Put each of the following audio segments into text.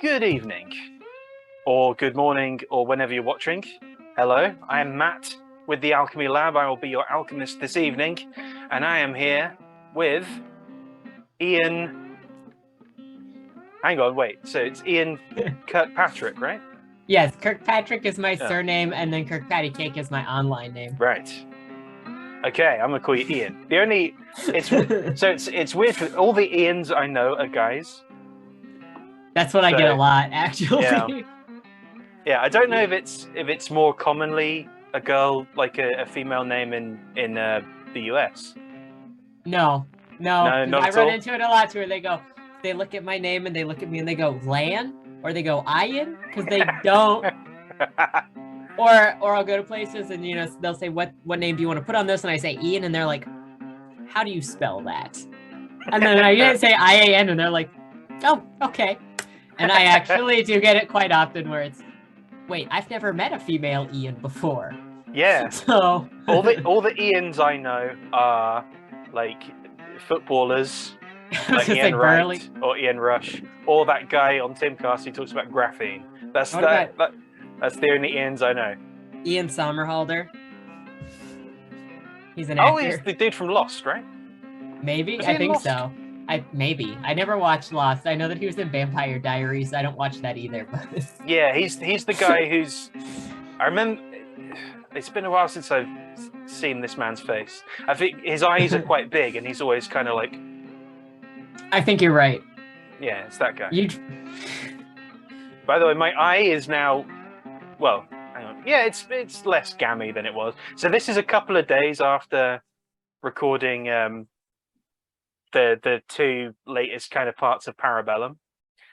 Good evening, or good morning, or whenever you're watching. Hello, I am Matt with the Alchemy Lab. I will be your alchemist this evening, and I am here with Ian. Hang on, wait. So it's Ian Kirkpatrick, right? Yes, Kirkpatrick is my surname, and then KirkpattieCake is my online name. Right. Okay, I'm gonna call you Ian. It's weird because all the Ians I know are guys. That's what I get a lot, actually. Yeah, I don't know if it's more commonly a girl, like a female name in the US. No, not I at run all? into it a lot too, where they look at my name and they look at me and they go, Lan? Or they go, Ian? Because they don't. Or I'll go to places and, they'll say, what name do you want to put on this? And I say Ian, and they're like, how do you spell that? And then I say IAN, and they're like, oh, okay. And I actually do get it quite often where it's, wait, I've never met a female Ian before. Yeah. So all the Ians I know are like footballers, like Ian Wright or Ian Rush, or that guy on Timcast who talks about graphene. That's the only Ians I know. Ian Somerhalder. He's an actor. Oh, he's the dude from Lost, right? Maybe. I think so. Maybe. I never watched Lost. I know that he was in Vampire Diaries. I don't watch that either. But yeah, he's the guy who's. I remember. It's been a while since I've seen this man's face. I think his eyes are quite big, and he's always kind of like. I think you're right. Yeah, it's that guy. By the way, my eye is now. Well, hang on. Yeah, it's less gammy than it was. So this is a couple of days after recording the two latest kind of parts of Parabellum.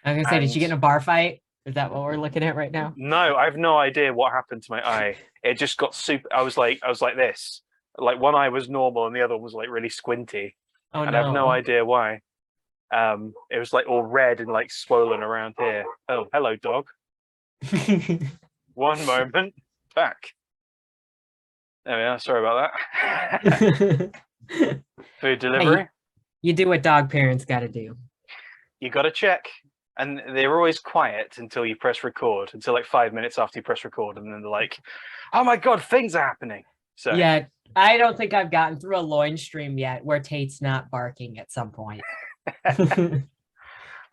I was gonna say, did you get in a bar fight? Is that what we're looking at right now? No, I have no idea what happened to my eye. It just got super. I was like this. Like one eye was normal and the other was like really squinty. Oh, and no. I have no idea why. It was like all red and like swollen around here. Oh, hello, dog. One moment. Back. There we are. Sorry about that. Food delivery. Hey, you do what dog parents got to do. You got to check. And they're always quiet until you press record, until like 5 minutes after you press record. And then they're like, oh my God, things are happening. So yeah, I don't think I've gotten through a loin stream yet where Tate's not barking at some point.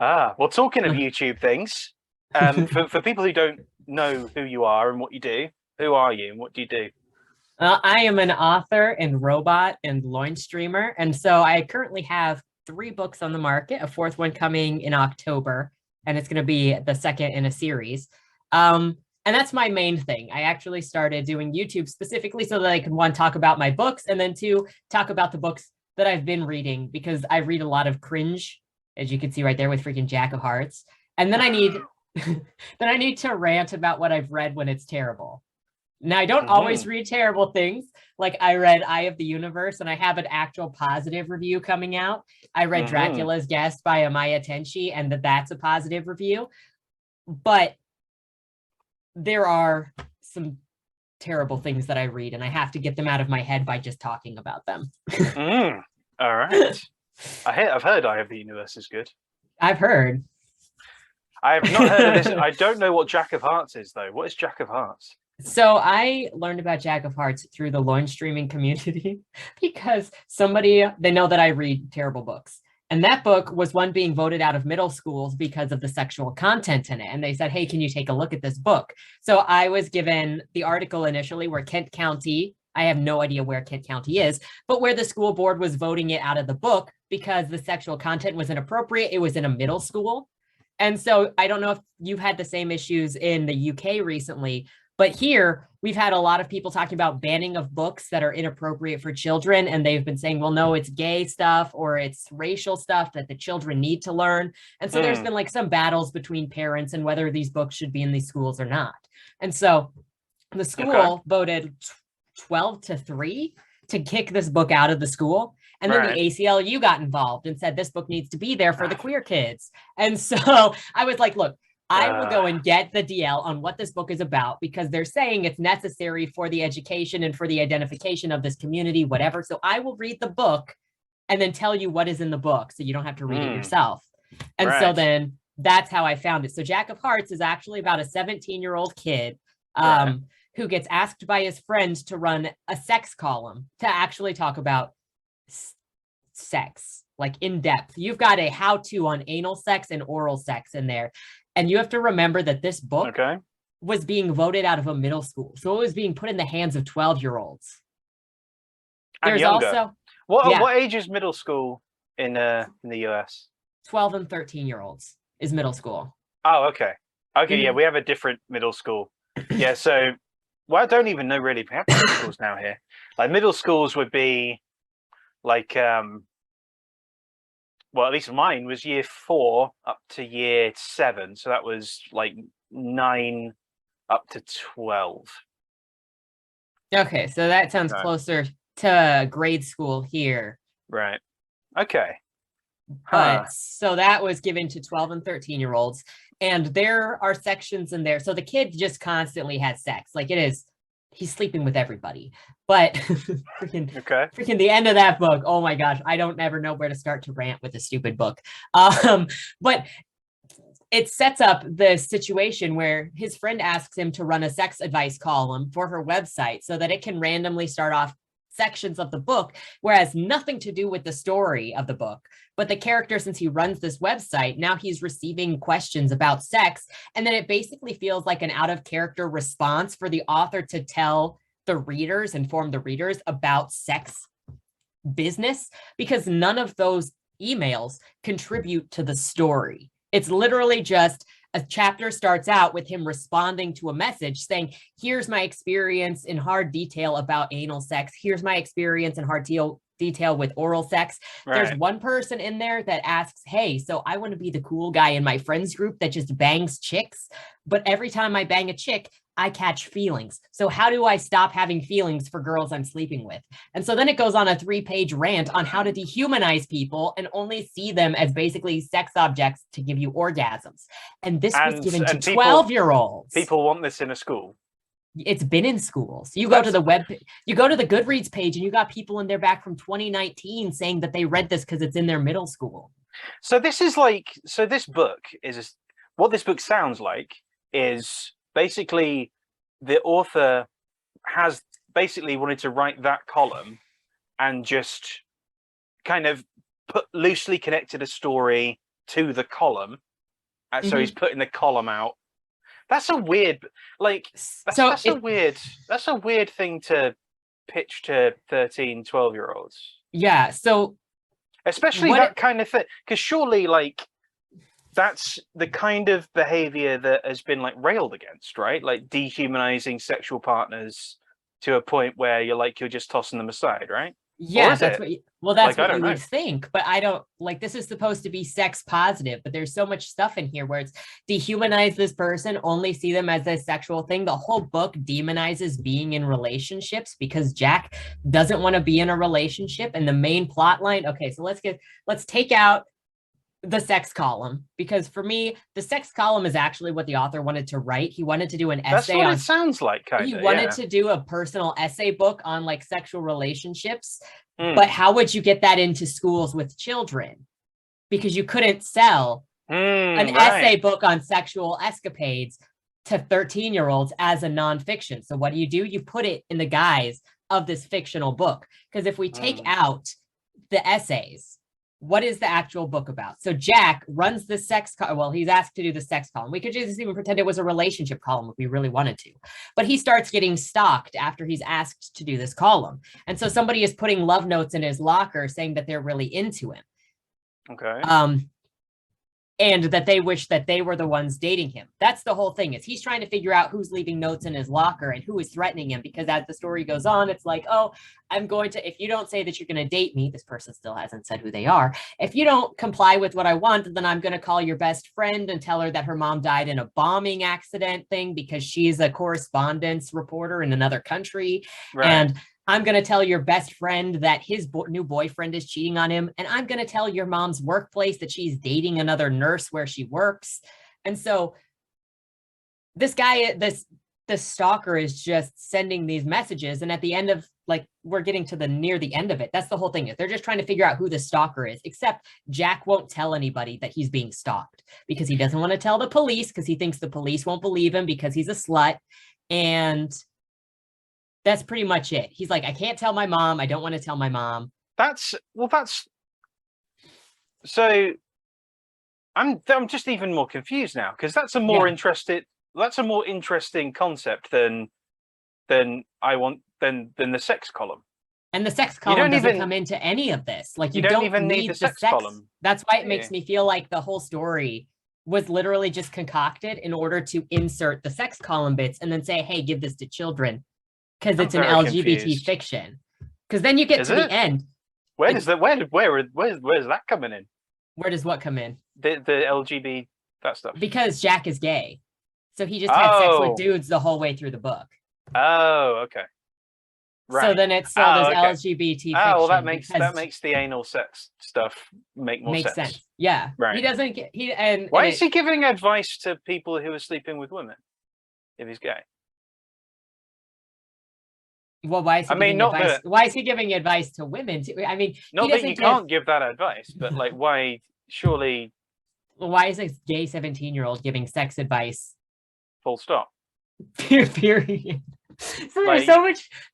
Well, talking of YouTube things, for people who don't know who you are and what you do, who are you and what do you do? I am an author and robot and loin streamer. And so I currently have 3 books on the market, a 4th one coming in October, and it's going to be the 2nd in a series. And that's my main thing. I actually started doing YouTube specifically so that I could, 1, talk about my books, and then 2, talk about the books that I've been reading, because I read a lot of cringe, as you can see right there with freaking Jack of Hearts. And then I need to rant about what I've read when it's terrible. Now, I don't always read terrible things. Like I read Eye of the Universe, and I have an actual positive review coming out. I read Dracula's Guest by Amaya Tenchi, and that's a positive review. But there are some terrible things that I read, and I have to get them out of my head by just talking about them. All right. I've heard Eye of the Universe is good. I've heard. I have not heard of this. I don't know what Jack of Hearts is, though. What is Jack of Hearts? So I learned about Jack of Hearts through the loin streaming community because they know that I read terrible books. And that book was one being voted out of middle schools because of the sexual content in it. And they said, hey, can you take a look at this book? So I was given the article initially where Kent County, I have no idea where Kent County is, but where the school board was voting it out of the book because the sexual content was inappropriate. It was in a middle school. And so I don't know if you've had the same issues in the UK recently, but here we've had a lot of people talking about banning of books that are inappropriate for children. And they've been saying, well, no, it's gay stuff or it's racial stuff that the children need to learn. And so there's been like some battles between parents and whether these books should be in these schools or not. And so the school voted 12-3 to kick this book out of the school. And then the ACLU got involved and said this book needs to be there for the queer kids. And so I was like, look, I will go and get the DL on what this book is about because they're saying it's necessary for the education and for the identification of this community, whatever. So I will read the book and then tell you what is in the book so you don't have to read it yourself. And so then that's how I found it. So Jack of Hearts is actually about a 17-year-old kid who gets asked by his friends to run a sex column to actually talk about sex, like in depth. You've got a how-to on anal sex and oral sex in there. And you have to remember that this book was being voted out of a middle school. So it was being put in the hands of 12-year-olds. There's also... What age is middle school in the US? 12 and 13-year-olds is middle school. Oh, okay. Okay, yeah, we have a different middle school. Yeah, so, well, I don't even know really. We have middle schools now here. Like, middle schools would be, like, well, at least mine was year 4 up to year 7. So that was, like, 9 up to 12. Okay, so that sounds closer to grade school here. Right. Okay. But so that was given to 12 and 13-year-olds. And there are sections in there. So the kid just constantly has sex. Like he's sleeping with everybody. But freaking the end of that book, oh my gosh, I don't ever know where to start to rant with a stupid book. But it sets up the situation where his friend asks him to run a sex advice column for her website so that it can randomly start off sections of the book, whereas nothing to do with the story of the book. But the character, since he runs this website, now he's receiving questions about sex. And then it basically feels like an out of character response for the author to tell the readers, inform the readers about sex business, because none of those emails contribute to the story. It's literally just a chapter starts out with him responding to a message saying, here's my experience in hard detail about anal sex. Here's my experience in hard detail with oral sex. There's one person in there that asks, hey, so I want to be the cool guy in my friends group that just bangs chicks. But every time I bang a chick, I catch feelings. So how do I stop having feelings for girls I'm sleeping with? And so then it goes on a 3-page rant on how to dehumanize people and only see them as basically sex objects to give you orgasms. And this was given to 12-year-olds. People want this in a school. It's been in schools. You go to the you go to the Goodreads page and you got people in there back from 2019 saying that they read this because it's in their middle school. So this is like, so this book is, what this book sounds like is basically the author has basically wanted to write that column and just kind of loosely connected a story to the column. So he's putting the column out. That's a weird, like, that's a weird thing to pitch to 13, 12-year-olds. Yeah. So especially that kind of thing, because surely, like, that's the kind of behavior that has been like railed against, right? Like dehumanizing sexual partners to a point where you're just tossing them aside, right? Yeah, that's what you would think. But I don't, like, this is supposed to be sex positive, but there's so much stuff in here where it's dehumanize this person, only see them as a sexual thing. The whole book demonizes being in relationships because Jack doesn't want to be in a relationship. And the main plot line, okay, so let's take out the sex column, because for me, the sex column is actually what the author wanted to write. He wanted to do an essay. That's what it sounds like, kind of. He wanted to do a personal essay book on like sexual relationships. But how would you get that into schools with children? Because you couldn't sell an essay book on sexual escapades to 13-year-olds as a nonfiction. So what do? You put it in the guise of this fictional book. Because if we take out the essays, what is the actual book about? So Jack runs the he's asked to do the sex column. We could just even pretend it was a relationship column if we really wanted to. But he starts getting stalked after he's asked to do this column. And so somebody is putting love notes in his locker saying that they're really into him. Okay. And that they wish that they were the ones dating him. That's the whole thing, is he's trying to figure out who's leaving notes in his locker and who is threatening him, because as the story goes on, it's like, oh, if you don't say that you're going to date me, this person still hasn't said who they are. If you don't comply with what I want, then I'm going to call your best friend and tell her that her mom died in a bombing accident thing because she's a correspondence reporter in another country. Right. And I'm going to tell your best friend that his new boyfriend is cheating on him. And I'm going to tell your mom's workplace that she's dating another nurse where she works. And so this guy, the the stalker is just sending these messages, and at the end of, like, we're getting to near the end of it. That's the whole thing. They're just trying to figure out who the stalker is, except Jack won't tell anybody that he's being stalked because he doesn't want to tell the police because he thinks the police won't believe him because he's a slut. And that's pretty much it. He's like, I can't tell my mom. I don't want to tell my mom. So I'm just even more confused now, because that's a more interesting concept than the sex column. And the sex column doesn't come into any of this. Like, you don't even need the sex column. That's why it makes me feel like the whole story was literally just concocted in order to insert the sex column bits and then say, hey, give this to children, because it's an LGBT fiction. Because then you get to the end. Where's that coming in? Where does what come in? The LGBT, that stuff. Because Jack is gay. So he just had sex with dudes the whole way through the book. Oh, okay. Right. So then it's sold as LGBT fiction. Oh, well, that makes the anal sex stuff make more sense. Yeah. Right. He doesn't get why is he giving advice to people who are sleeping with women if he's gay? Well, why is he giving advice? Why is he giving advice to women? I mean, not that you can't give that advice, but like, why? Surely. Well, why is a gay 17-year-old giving sex advice? Full stop. Period. So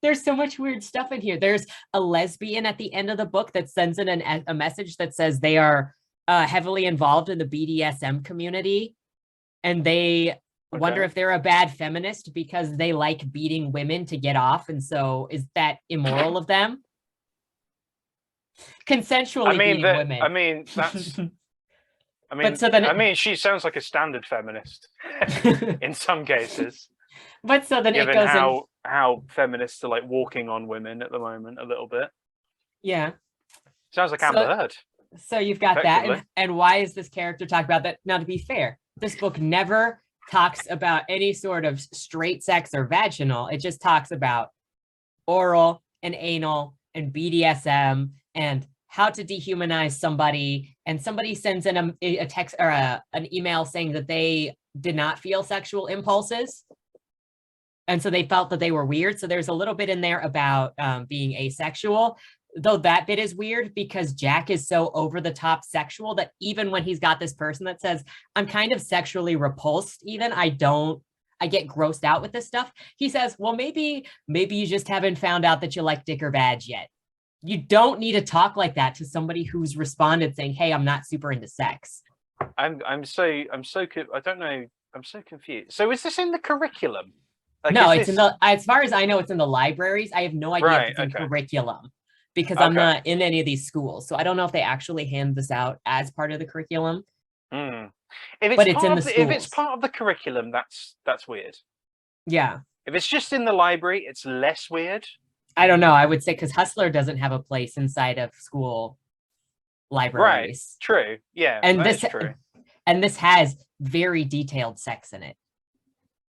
there's so much weird stuff in here. There's a lesbian at the end of the book that sends in a message that says they are heavily involved in the BDSM community, and they wonder if they're a bad feminist because they like beating women to get off, and so is that immoral of them? Consensually beating women. I mean, that's. I mean, she sounds like a standard feminist in some cases. But so then given it goes how feminists are like walking on women at the moment a little bit. Yeah. Sounds like Amber Heard. So you've got that. And why is this character talking about that? Now, to be fair, this book never talks about any sort of straight sex or vaginal. It just talks about oral and anal and BDSM and how to dehumanize somebody. And somebody sends in a text or an email saying that they did not feel sexual impulses. And so they felt that they were weird. So there's a little bit in there about being asexual, though that bit is weird because Jack is so over the top sexual that even when he's got this person that says, I'm kind of sexually repulsed, even I get grossed out with this stuff. He says, well, maybe you just haven't found out that you like dick or vag yet. You don't need to talk like that to somebody who's responded saying, hey, I'm not super into sex. I don't know. I'm so confused. So is this in the curriculum? Like, no, it's in the, as far as I know, it's in the libraries. I have no idea if it's in curriculum because I'm not in any of these schools. So I don't know if they actually hand this out as part of the curriculum. If it's part of the curriculum, that's weird. Yeah. If it's just in the library, it's less weird. I don't know. I would say because Hustler doesn't have a place inside of school libraries. Right. True. Yeah. And that is true. And this has very detailed sex in it.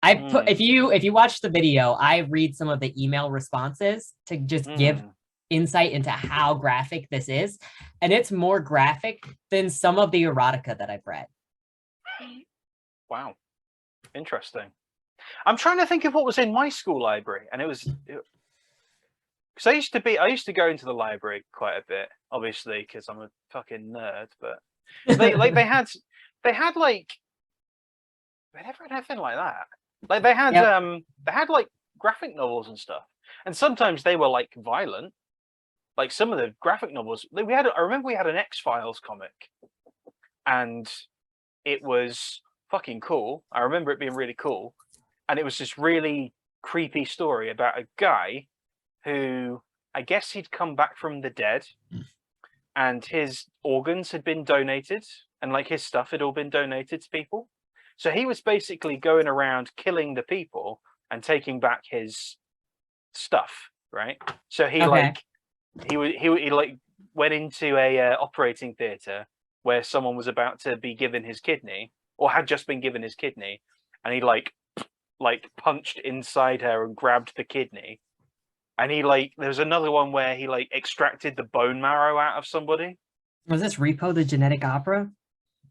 If you watch the video, I read some of the email responses to just give insight into how graphic this is. And it's more graphic than some of the erotica that I've read. Wow. Interesting. I'm trying to think of what was in my school library, and it was because I used to go into the library quite a bit, obviously, because I'm a fucking nerd, but they never had anything like that. Like they had like graphic novels and stuff, and sometimes they were like violent. Like some of the graphic novels, I remember we had an X-Files comic, and it was fucking cool. I remember it being really cool, and it was this really creepy story about a guy who, I guess he'd come back from the dead, and his organs had been donated, and like his stuff had all been donated to people. So he was basically going around killing the people and taking back his stuff, right? So he went into a operating theater where someone was about to be given his kidney or had just been given his kidney, and he like punched inside her and grabbed the kidney. And there was another one where he like extracted the bone marrow out of somebody. Was this Repo the Genetic Opera?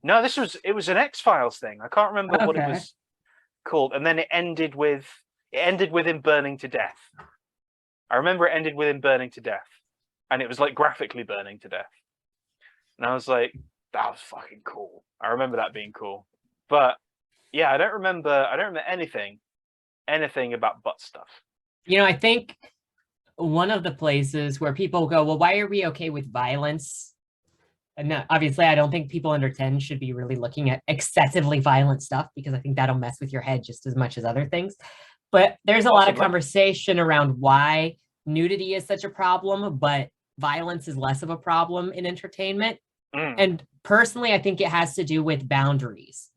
No, it was an X-Files thing. I can't remember what it was called. And then it ended with It ended with him burning to death. I remember it ended with him burning to death, and it was like graphically burning to death. And I was like, that was fucking cool. I remember that being cool. But yeah, I don't remember anything about butt stuff. You know, I think one of the places where people go, well, why are we okay with violence? And no, obviously, I don't think people under 10 should be really looking at excessively violent stuff, because I think that'll mess with your head just as much as other things. But there's a lot of conversation around why nudity is such a problem, but violence is less of a problem in entertainment. And personally, I think it has to do with boundaries.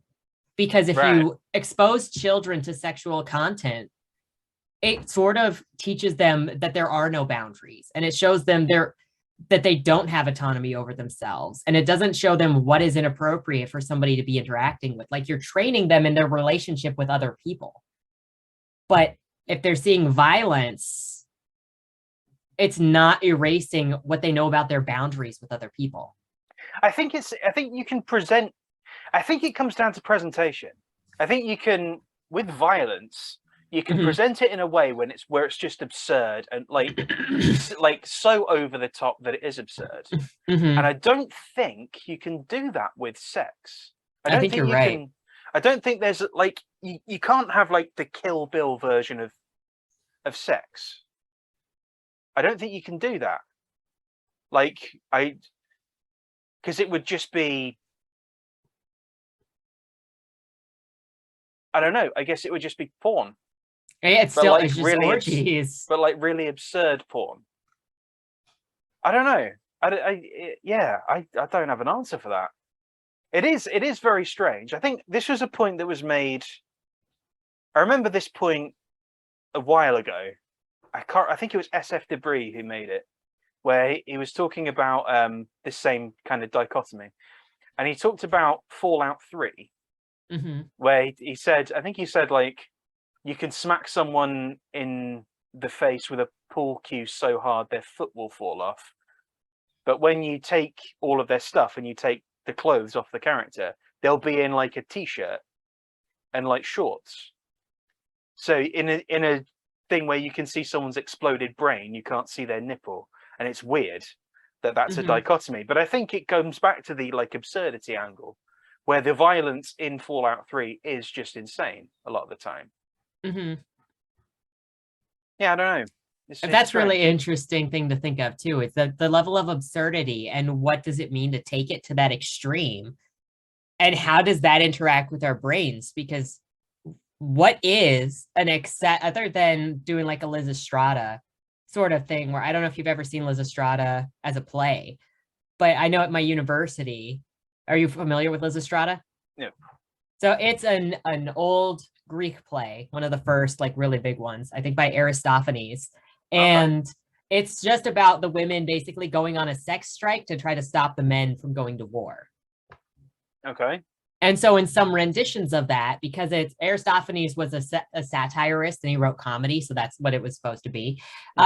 Because if you expose children to sexual content, it sort of teaches them that there are no boundaries, and it shows them that they don't have autonomy over themselves. And it doesn't show them what is inappropriate for somebody to be interacting with. Like, you're training them in their relationship with other people. But if they're seeing violence, it's not erasing what they know about their boundaries with other people. I think you can present, I think it comes down to presentation. I think you can, with violence, you can present it in a way where it's just absurd and like so over the top that it is absurd. And I don't think you can do that with sex. I think you're right. I don't think there's like you can't have like the Kill Bill version of sex. I don't think you can do that. Like because it would just be, I don't know. I guess it would just be porn. It's still like it's really orgies, but like really absurd porn. I don't know. I don't have an answer for that. It is very strange. I think this was a point that was made. I remember this point a while ago. I think it was SF Debris who made it, where he was talking about this same kind of dichotomy, and he talked about Fallout 3, where he said, I think he said, like, you can smack someone in the face with a pool cue so hard their foot will fall off, but when you take all of their stuff and you take the clothes off the character, they'll be in like a t-shirt and like shorts. So in a thing where you can see someone's exploded brain, you can't see their nipple, and it's weird that that's a dichotomy. But I think it comes back to the like absurdity angle, where the violence in Fallout 3 is just insane a lot of the time. Yeah, I don't know. That's really interesting thing to think of too. It's the level of absurdity, and what does it mean to take it to that extreme, and how does that interact with our brains? Because what is an other than doing like a Lysistrata sort of thing, where I don't know if you've ever seen Lysistrata as a play, but I know at my university, are you familiar with Lysistrata? Yeah. So it's an old Greek play, one of the first like really big ones, I think by Aristophanes. And it's just about the women basically going on a sex strike to try to stop the men from going to war. Okay. And so in some renditions of that, because Aristophanes was a satirist and he wrote comedy, so that's what it was supposed to be.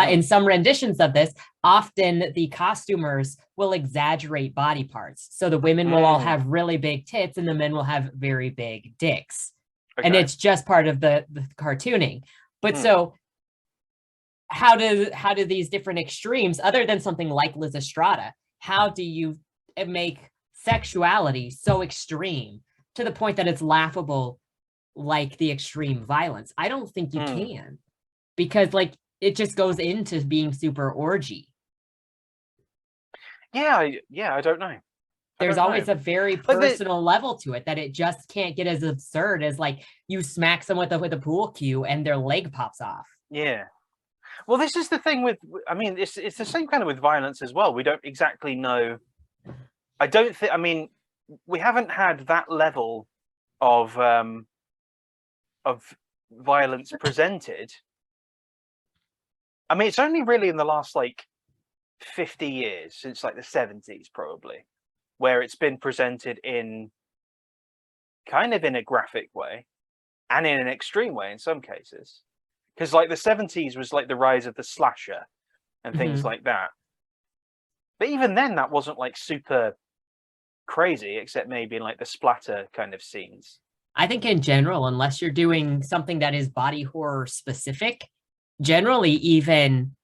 In some renditions of this, often the costumers will exaggerate body parts. So the women will all have really big tits and the men will have very big dicks. Okay. And it's just part of the cartooning. But so how do these different extremes, other than something like Lysistrata, how do you make sexuality so extreme to the point that it's laughable, like the extreme violence? I don't think you can, because like it just goes into being super orgy. Yeah, I don't know. There's always a very personal level to it, that it just can't get as absurd as like you smack someone with a pool cue and their leg pops off. Yeah. Well, this is the thing with, I mean, it's the same kind of with violence as well. We don't exactly know. I don't think, I mean, we haven't had that level of violence presented. I mean, it's only really in the last like 50 years, since like the 70s probably, where it's been presented in kind of in a graphic way and in an extreme way in some cases. Because like the 70s was like the rise of the slasher and things like that. But even then, that wasn't like super crazy, except maybe in like the splatter kind of scenes. I think in general, unless you're doing something that is body horror specific, generally even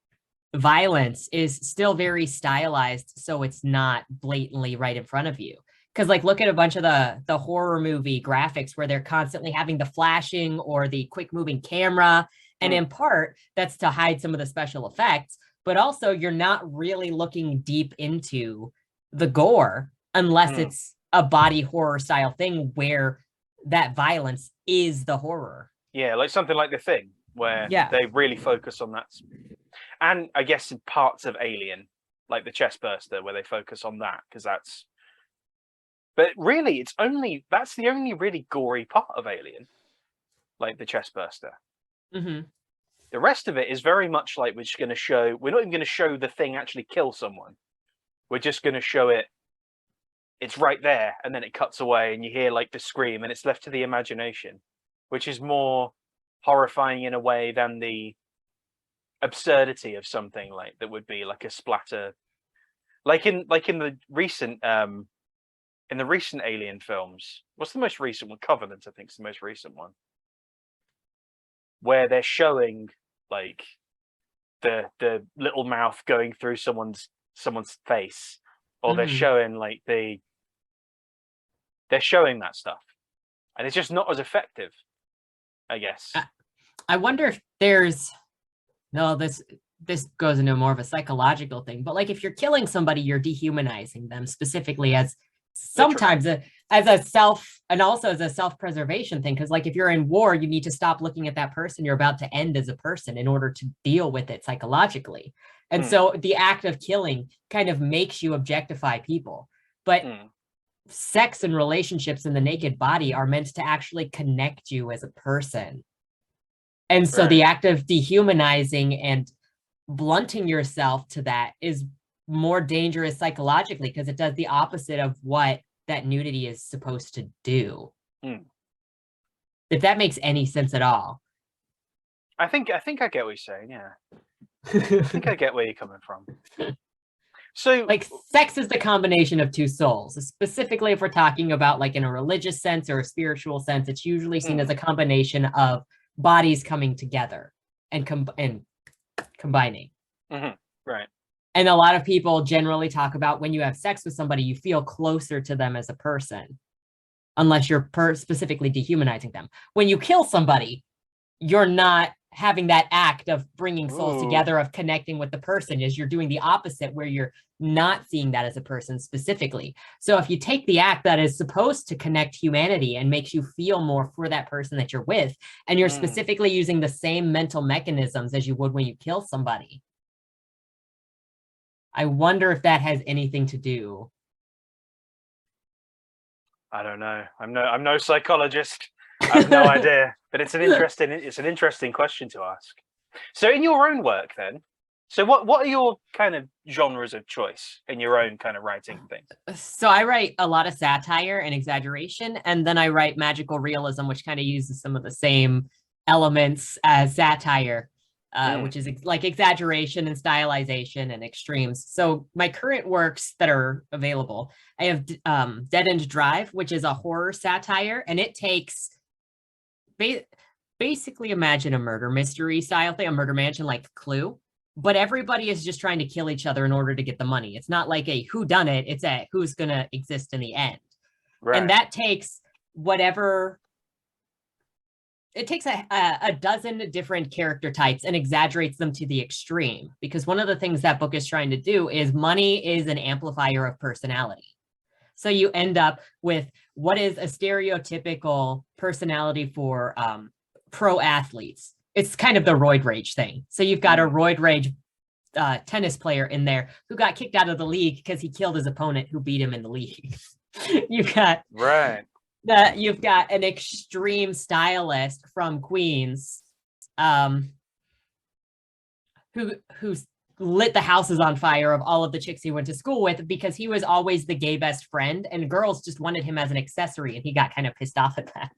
violence is still very stylized, so it's not blatantly right in front of you. Because like look at a bunch of the horror movie graphics where they're constantly having the flashing or the quick moving camera. And in part, that's to hide some of the special effects, but also you're not really looking deep into the gore unless it's a body horror style thing where that violence is the horror. Yeah, like something like The Thing, where they really focus on that. And I guess in parts of Alien, like the chest burster, where they focus on that, because that's. But really, that's the only really gory part of Alien, like the chest burster. Mm-hmm. The rest of it is very much like we're just going to show. We're not even going to show the thing actually kill someone. We're just going to show it. It's right there, and then it cuts away, and you hear like the scream, and it's left to the imagination, which is more horrifying in a way than the absurdity of something like that would be like a splatter, like in the recent Alien films. What's the most recent one? Covenant, I think, is the most recent one, where they're showing like the little mouth going through someone's face, or they're showing like they're showing that stuff, and it's just not as effective, I guess. I wonder if there's this goes into more of a psychological thing, but like if you're killing somebody, you're dehumanizing them specifically as sometimes as a self and also as a self-preservation thing. Because like if you're in war, you need to stop looking at that person you're about to end as a person in order to deal with it psychologically. And so the act of killing kind of makes you objectify people. But sex and relationships in the naked body are meant to actually connect you as a person. And so the act of dehumanizing and blunting yourself to that is more dangerous psychologically because it does the opposite of what that nudity is supposed to do. If that makes any sense at all. I think I get what you're saying, yeah. I think I get where you're coming from. So like sex is the combination of two souls. Specifically, if we're talking about like in a religious sense or a spiritual sense, it's usually seen as a combination of bodies coming together and combining. Right. And a lot of people generally talk about when you have sex with somebody, you feel closer to them as a person, unless you're specifically dehumanizing them. When you kill somebody, you're not having that act of bringing souls together, of connecting with the person. Is you're doing the opposite, where you're not seeing that as a person specifically. So if you take the act that is supposed to connect humanity and makes you feel more for that person that you're with, and you're specifically using the same mental mechanisms as you would when you kill somebody, I wonder if that has anything to do. I don't know. I'm no psychologist. I have no idea, but it's an interesting question to ask. So in your own work then, so what are your kind of genres of choice in your own kind of writing things? So I write a lot of satire and exaggeration, and then I write magical realism, which kind of uses some of the same elements as satire, which is like exaggeration and stylization and extremes. So my current works that are available, I have Dead End Drive, which is a horror satire, and it takes basically imagine a murder mystery style thing, a murder mansion like Clue, but everybody is just trying to kill each other in order to get the money. It's not like a whodunit, it's a who's going to exist in the end. Right. And that takes it takes a dozen different character types and exaggerates them to the extreme, because one of the things that book is trying to do is money is an amplifier of personality. So you end up with what is a stereotypical personality for pro athletes. It's kind of the roid rage thing. So you've got a roid rage tennis player in there who got kicked out of the league because he killed his opponent who beat him in the league. You've got you've got an extreme stylist from Queens who's lit the houses on fire of all of the chicks he went to school with because he was always the gay best friend and girls just wanted him as an accessory, and he got kind of pissed off at that.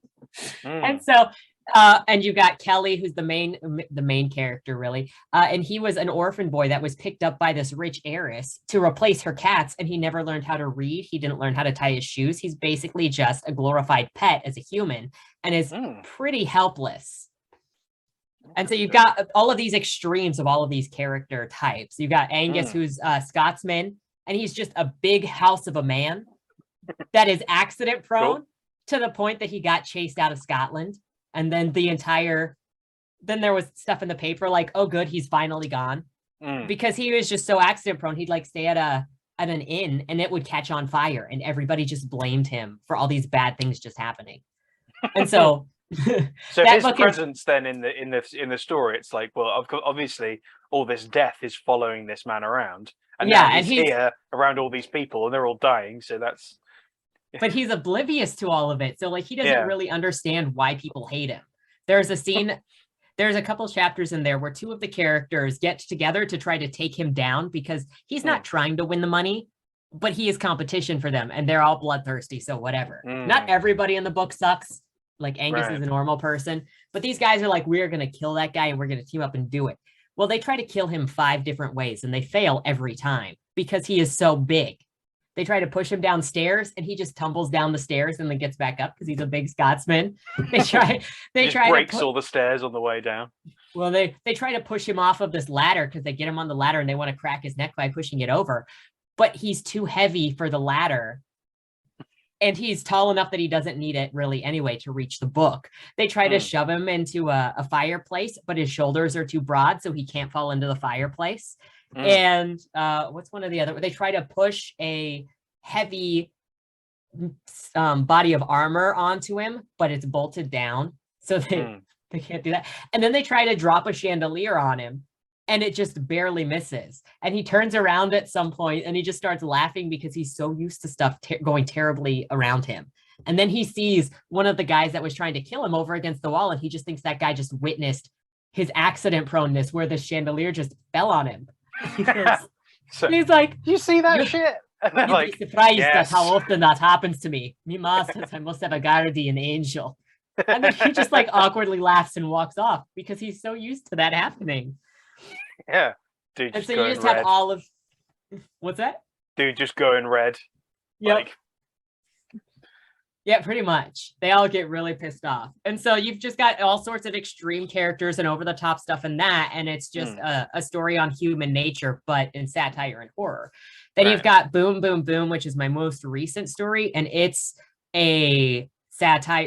And so And you got Kelly, who's the main character, really. And he was an orphan boy that was picked up by this rich heiress to replace her cats, and he never learned how to read. He didn't learn how to tie his shoes. He's basically just a glorified pet as a human and is pretty helpless. And so you've got all of these extremes of all of these character types. You've got Angus, who's a Scotsman, and he's just a big house of a man that is accident prone to the point that he got chased out of Scotland. And then then there was stuff in the paper like, oh, good, he's finally gone. Because he was just so accident prone. He'd like stay at an inn and it would catch on fire and everybody just blamed him for all these bad things just happening. And so so his presence then in the story, it's like, well, obviously all this death is following this man around, and now he's here around all these people and they're all dying, so that's but he's oblivious to all of it, so like he doesn't really understand why people hate him. There's a couple chapters in there where two of the characters get together to try to take him down because he's not trying to win the money, but he is competition for them and they're all bloodthirsty, so whatever. Not everybody in the book sucks. Like Angus is a normal person, but these guys are like, we're going to kill that guy and we're going to team up and do it. Well, they try to kill him 5 different ways and they fail every time because he is so big. They try to push him downstairs and he just tumbles down the stairs and then gets back up because he's a big Scotsman. They try breaks all the stairs on the way down. Well, they try to push him off of this ladder because they get him on the ladder and they want to crack his neck by pushing it over, but he's too heavy for the ladder. And he's tall enough that he doesn't need it really anyway to reach the book. They try to shove him into a fireplace, but his shoulders are too broad, so he can't fall into the fireplace. And what's one of the other? They try to push a heavy body of armor onto him, but it's bolted down, so they can't do that. And then they try to drop a chandelier on him, and it just barely misses. And he turns around at some point and he just starts laughing because he's so used to stuff going terribly around him. And then he sees one of the guys that was trying to kill him over against the wall. And he just thinks that guy just witnessed his accident proneness where the chandelier just fell on him. He's like, you see that shit? You'd like, be surprised at how often that happens to me. Me masters, I must have a guardian angel. And then he just like awkwardly laughs and walks off because he's so used to that happening. Yeah, dude. And so you just have all of what's that? Dude, just going red. Yep. Like... Yeah, pretty much. They all get really pissed off, and so you've just got all sorts of extreme characters and over the top stuff in that, and it's just a story on human nature, but in satire and horror. Then you've got Boom Boom Boom, which is my most recent story, and it's a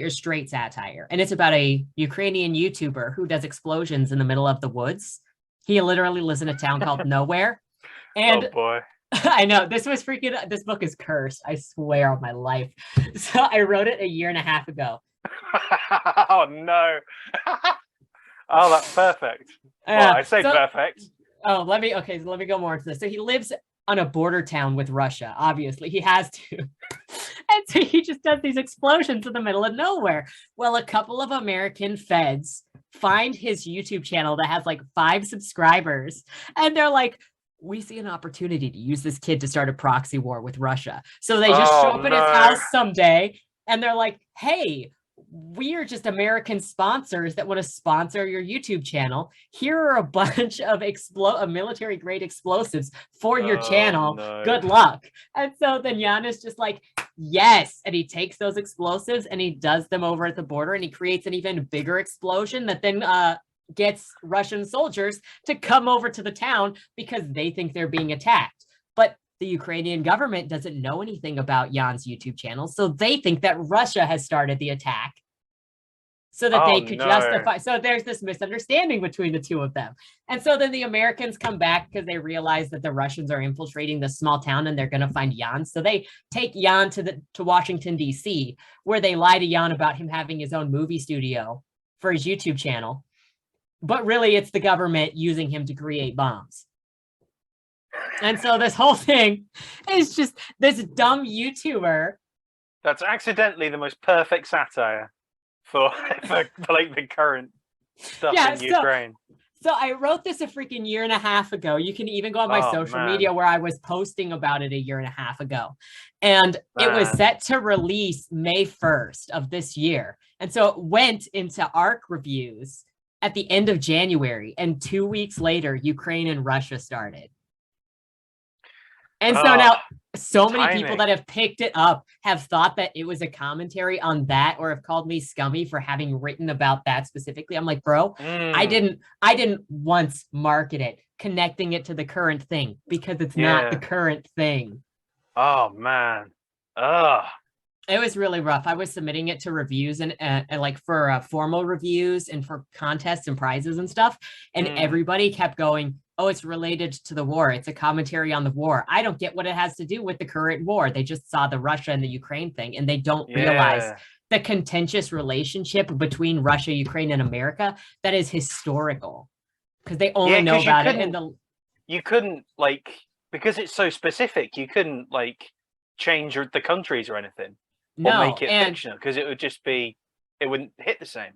straight satire, and it's about a Ukrainian YouTuber who does explosions in the middle of the woods. He literally lives in a town called Nowhere. And oh boy. I know this book is cursed. I swear on my life. So I wrote it 1.5 years ago. Oh no. Oh, that's perfect. Well, I say perfect. Oh, let me go more into this. So he lives on a border town with Russia. Obviously, he has to. And so he just does these explosions in the middle of nowhere. Well, a couple of American feds find his YouTube channel that has like 5 subscribers. And they're like, we see an opportunity to use this kid to start a proxy war with Russia. So they just show up at his house someday and they're like, hey, we are just American sponsors that want to sponsor your YouTube channel. Here are a bunch of military grade explosives for your channel. No. Good luck. And so then Jan is just like, yes. And he takes those explosives and he does them over at the border and he creates an even bigger explosion that then gets Russian soldiers to come over to the town because they think they're being attacked. But the Ukrainian government doesn't know anything about Jan's YouTube channel, so they think that Russia has started the attack so that they could justify. So there's this misunderstanding between the two of them. And so then the Americans come back because they realize that the Russians are infiltrating this small town and they're going to find Jan. So they take Jan to Washington, D.C., where they lie to Jan about him having his own movie studio for his YouTube channel. But really, it's the government using him to create bombs. And so this whole thing is just this dumb YouTuber. That's accidentally the most perfect satire for like the current stuff in Ukraine. So I wrote this a freaking year and a half ago. You can even go on my social media where I was posting about it a year and a half ago. And it was set to release May 1st of this year. And so it went into ARC reviews at the end of January. And 2 weeks later, Ukraine and Russia started. And so now so many people that have picked it up have thought that it was a commentary on that, or have called me scummy for having written about that specifically. I'm like, bro, I didn't once market it, connecting it to the current thing, because it's not the current thing. Oh man. It was really rough. I was submitting it to reviews and like for formal reviews and for contests and prizes and stuff. And everybody kept going, oh, it's related to the war. It's a commentary on the war. I don't get what it has to do with the current war. They just saw the Russia and the Ukraine thing, and they don't realize the contentious relationship between Russia, Ukraine, and America that is historical, because they only know about it. And you couldn't, like, because it's so specific, you couldn't like change the countries or anything. Or make it fictional, because it would just be, it wouldn't hit the same.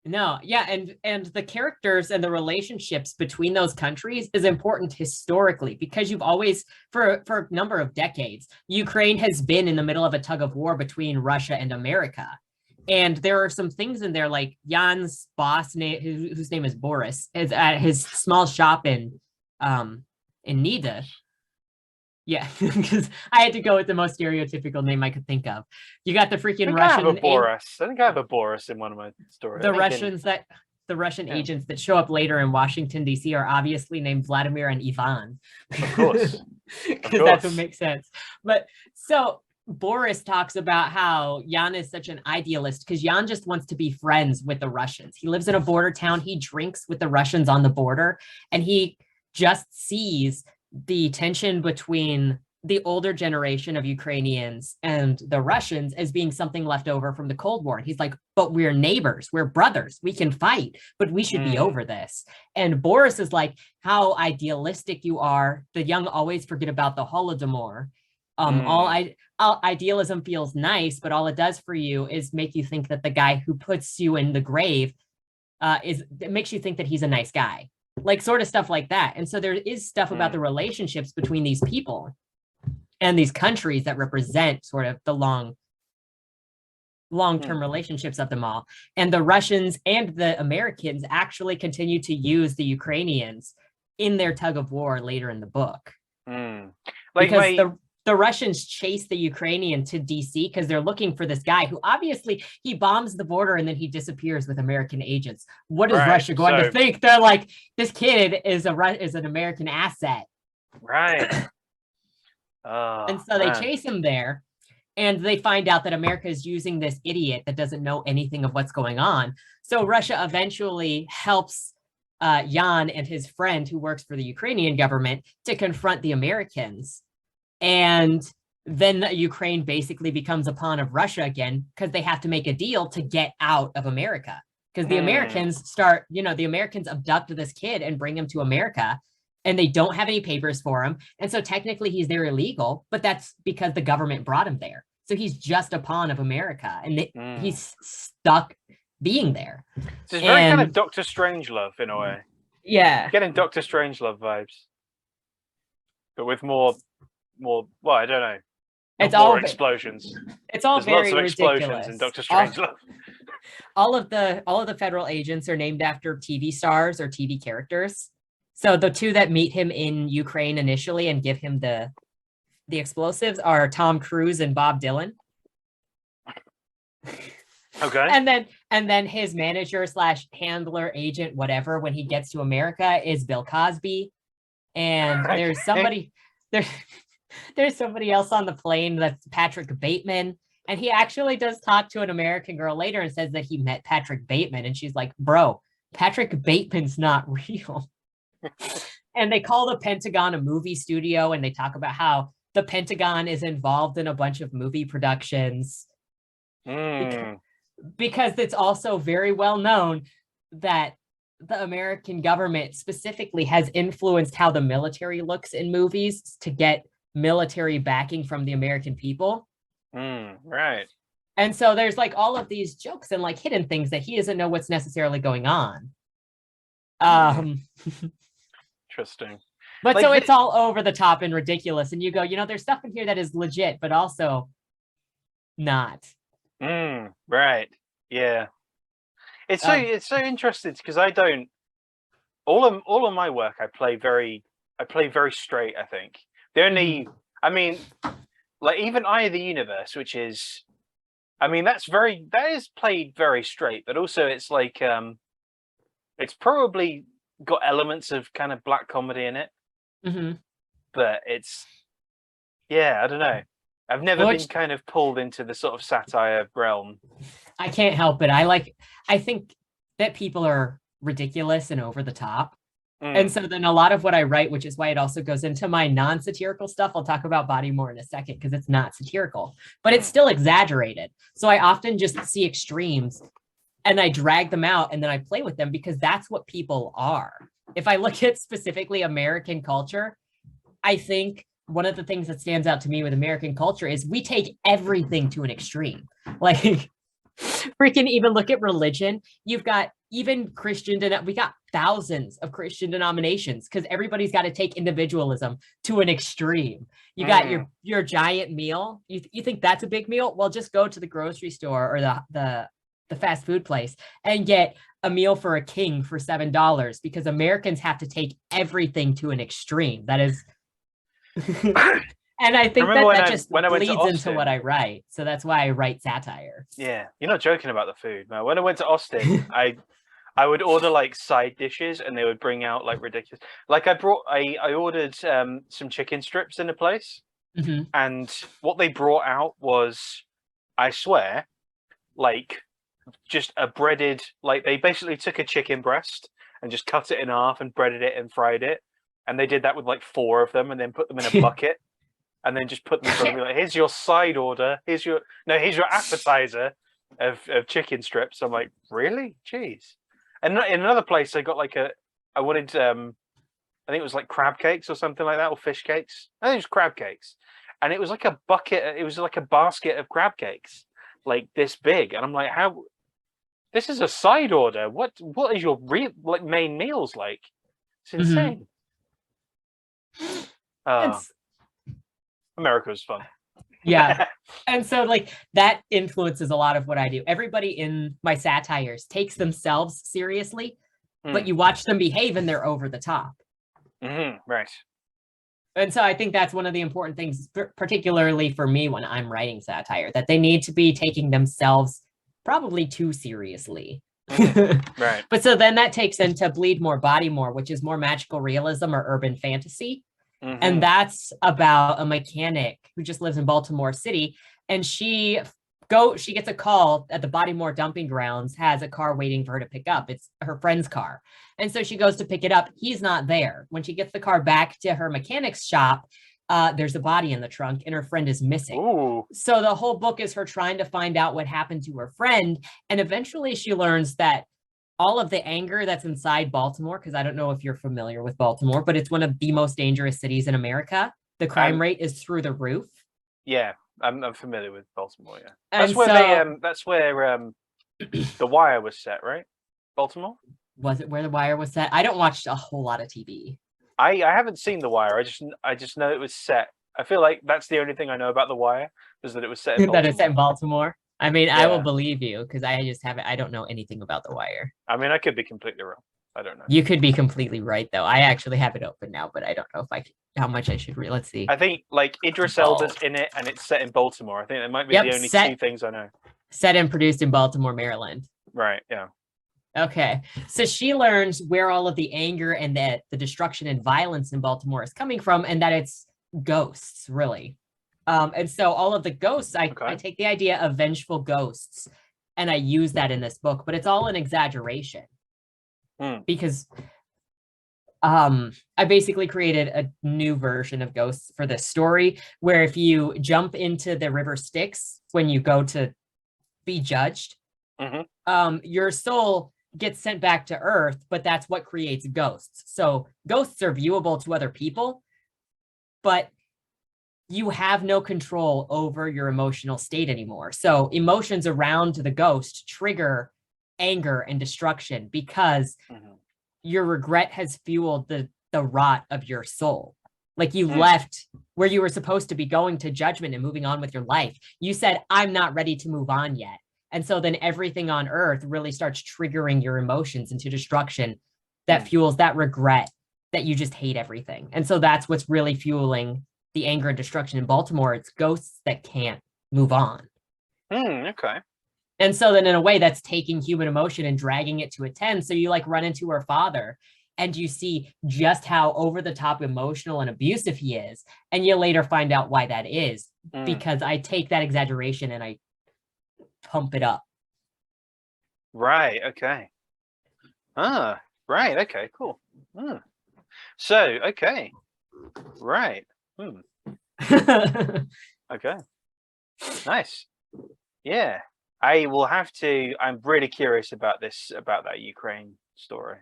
No, yeah, and the characters and the relationships between those countries is important historically, because you've always, for a number of decades, Ukraine has been in the middle of a tug of war between Russia and America. And there are some things in there, like Jan's boss, whose name is Boris, is at his small shop in Nida. Yeah, because I had to go with the most stereotypical name I could think of. You got the freaking Russian. I think I have a Boris in one of my stories. The Russian agents that show up later in Washington, D.C. are obviously named Vladimir and Ivan. Of course. Because that's what makes sense. But so Boris talks about how Jan is such an idealist, because Jan just wants to be friends with the Russians. He lives in a border town. He drinks with the Russians on the border, and he just sees the tension between the older generation of Ukrainians and the Russians as being something left over from the Cold War. And he's like, but we're neighbors, we're brothers, we can fight, but we should be over this. And Boris is like, how idealistic you are. The young always forget about the Holodomor. All idealism feels nice, but all it does for you is make you think that the guy who puts you in the grave it makes you think that he's a nice guy. Like sort of stuff like that. And so there is stuff about the relationships between these people and these countries that represent sort of the long-term relationships of them all. And the Russians and the Americans actually continue to use the Ukrainians in their tug of war later in the book. Because the Russians chase the Ukrainian to DC because they're looking for this guy who obviously he bombs the border and then he disappears with American agents. What is Russia going to think? They're like, this kid is an American asset. Right. And so they chase him there, and they find out that America is using this idiot that doesn't know anything of what's going on. So Russia eventually helps Jan and his friend who works for the Ukrainian government to confront the Americans. And then Ukraine basically becomes a pawn of Russia again, because they have to make a deal to get out of America. Because the Americans the Americans abduct this kid and bring him to America, and they don't have any papers for him. And so technically he's there illegal, but that's because the government brought him there. So he's just a pawn of America, and he's stuck being there. So it's very kind of Dr. Strangelove in a way. Yeah. Getting Dr. Strangelove vibes. But with more, well, I don't know. It's all explosions. It's all There's very lots of ridiculous. explosions in Dr. Strangelove. All of the federal agents are named after TV stars or TV characters. So the two that meet him in Ukraine initially and give him the explosives are Tom Cruise and Bob Dylan. Okay. And then his manager / handler, agent, whatever, when he gets to America, is Bill Cosby. And there's somebody there's somebody else on the plane that's Patrick Bateman. And he actually does talk to an American girl later and says that he met Patrick Bateman. And she's like, bro, Patrick Bateman's not real. And they call the Pentagon a movie studio, and they talk about how the Pentagon is involved in a bunch of movie productions. Because it's also very well known that the American government specifically has influenced how the military looks in movies to get military backing from the American people. Right. And so there's like all of these jokes and like hidden things that he doesn't know what's necessarily going on. Um, Interesting. but Like so it's all over the top and ridiculous. And you go, there's stuff in here that is legit, but also not. Right. Yeah. It's so interesting because I don't all of my work I play very straight, I think. The only I mean, like even Eye of the Universe, which is that is played very straight, but also it's like it's probably got elements of kind of black comedy in it. But it's I don't know. I've never been kind of pulled into the sort of satire realm. I can't help it. I think that people are ridiculous and over the top. And so then a lot of what I write, which is why it also goes into my non-satirical stuff. I'll talk about body more in a second because it's not satirical, but it's still exaggerated. So I often just see extremes and I drag them out and then I play with them because that's what people are. If I look at specifically American culture, I think one of the things that stands out to me with American culture is we take everything to an extreme. Like freaking even look at religion. You've got even Christian, we got thousands of Christian denominations because everybody's got to take individualism to an extreme. You got your giant meal. You think that's a big meal? Well, just go to the grocery store or the fast food place and get a meal for a king for $7 because Americans have to take everything to an extreme. That is and I think that just bleeds into what I write. So that's why I write satire. Yeah, you're not joking about the food. No, when I went to Austin, I would order like side dishes and they would bring out like ridiculous. Like I ordered some chicken strips in a place, and what they brought out was, I swear, like just a breaded, like they basically took a chicken breast and just cut it in half and breaded it and fried it. And they did that with like 4 of them and then put them in a bucket and then just put them in front of me like, here's your side order. Here's your appetizer of chicken strips. I'm like, really? Jeez. And in another place, I got like I wanted, I think it was like crab cakes or something like that, or fish cakes. I think it was crab cakes. And it was like a bucket, it was like a basket of crab cakes, like this big. And I'm like, how? This is a side order. What is your main meals like? It's insane. America was fun. Yeah. And so like that influences a lot of what I do. Everybody in my satires takes themselves seriously, but you watch them behave and they're over the top. Right. And so I think that's one of the important things, particularly for me when I'm writing satire, that they need to be taking themselves probably too seriously. Right. But so then that takes into Bleed More, Body More, which is more magical realism or urban fantasy. And that's about a mechanic who just lives in Baltimore City. And she gets a call at the Bodymore dumping grounds, has a car waiting for her to pick up. It's her friend's car. And so she goes to pick it up. He's not there. When she gets the car back to her mechanic's shop, there's a body in the trunk and her friend is missing. Ooh. So the whole book is her trying to find out what happened to her friend. And eventually she learns that all of the anger that's inside Baltimore, because I don't know if you're familiar with Baltimore, but it's one of the most dangerous cities in America. The crime rate is through the roof. Yeah, I'm familiar with Baltimore. Yeah, that's where The Wire was set, right? Baltimore. Was it where The Wire was set? I don't watch a whole lot of TV. I haven't seen The Wire. I just know it was set. I feel like that's the only thing I know about The Wire is that it was set in Baltimore. That it's set in Baltimore. I mean, yeah. I will believe you because I don't know anything about The Wire. I mean, I could be completely wrong. I don't know. You could be completely right, though. I actually have it open now, but I don't know how much I should read. Let's see. I think like Idris Elba's in it and it's set in Baltimore. I think that might be the only 2 things I know. Set and produced in Baltimore, Maryland. Right, yeah. Okay. So she learns where all of the anger and the destruction and violence in Baltimore is coming from and that it's ghosts, really. And so all of the ghosts, I take the idea of vengeful ghosts and I use that in this book, but it's all an exaggeration because I basically created a new version of ghosts for this story where if you jump into the river Styx when you go to be judged, your soul gets sent back to Earth, but that's what creates ghosts. So ghosts are viewable to other people, but you have no control over your emotional state anymore. So emotions around the ghost trigger anger and destruction because your regret has fueled the rot of your soul. Like you Mm. left where you were supposed to be going to judgment and moving on with your life. You said, I'm not ready to move on yet. And so then everything on earth really starts triggering your emotions into destruction that fuels that regret that you just hate everything. And so that's what's really fueling the anger and destruction in Baltimore. It's ghosts that can't move on. Okay. And so then in a way that's taking human emotion and dragging it to a 10. So you like run into her father and you see just how over the top emotional and abusive he is. And you later find out why that is, because I take that exaggeration and I pump it up. Right. Okay. Right. Okay. Cool. So, okay. Right. Okay. Nice. Yeah. I will have to. I'm really curious about that Ukraine story.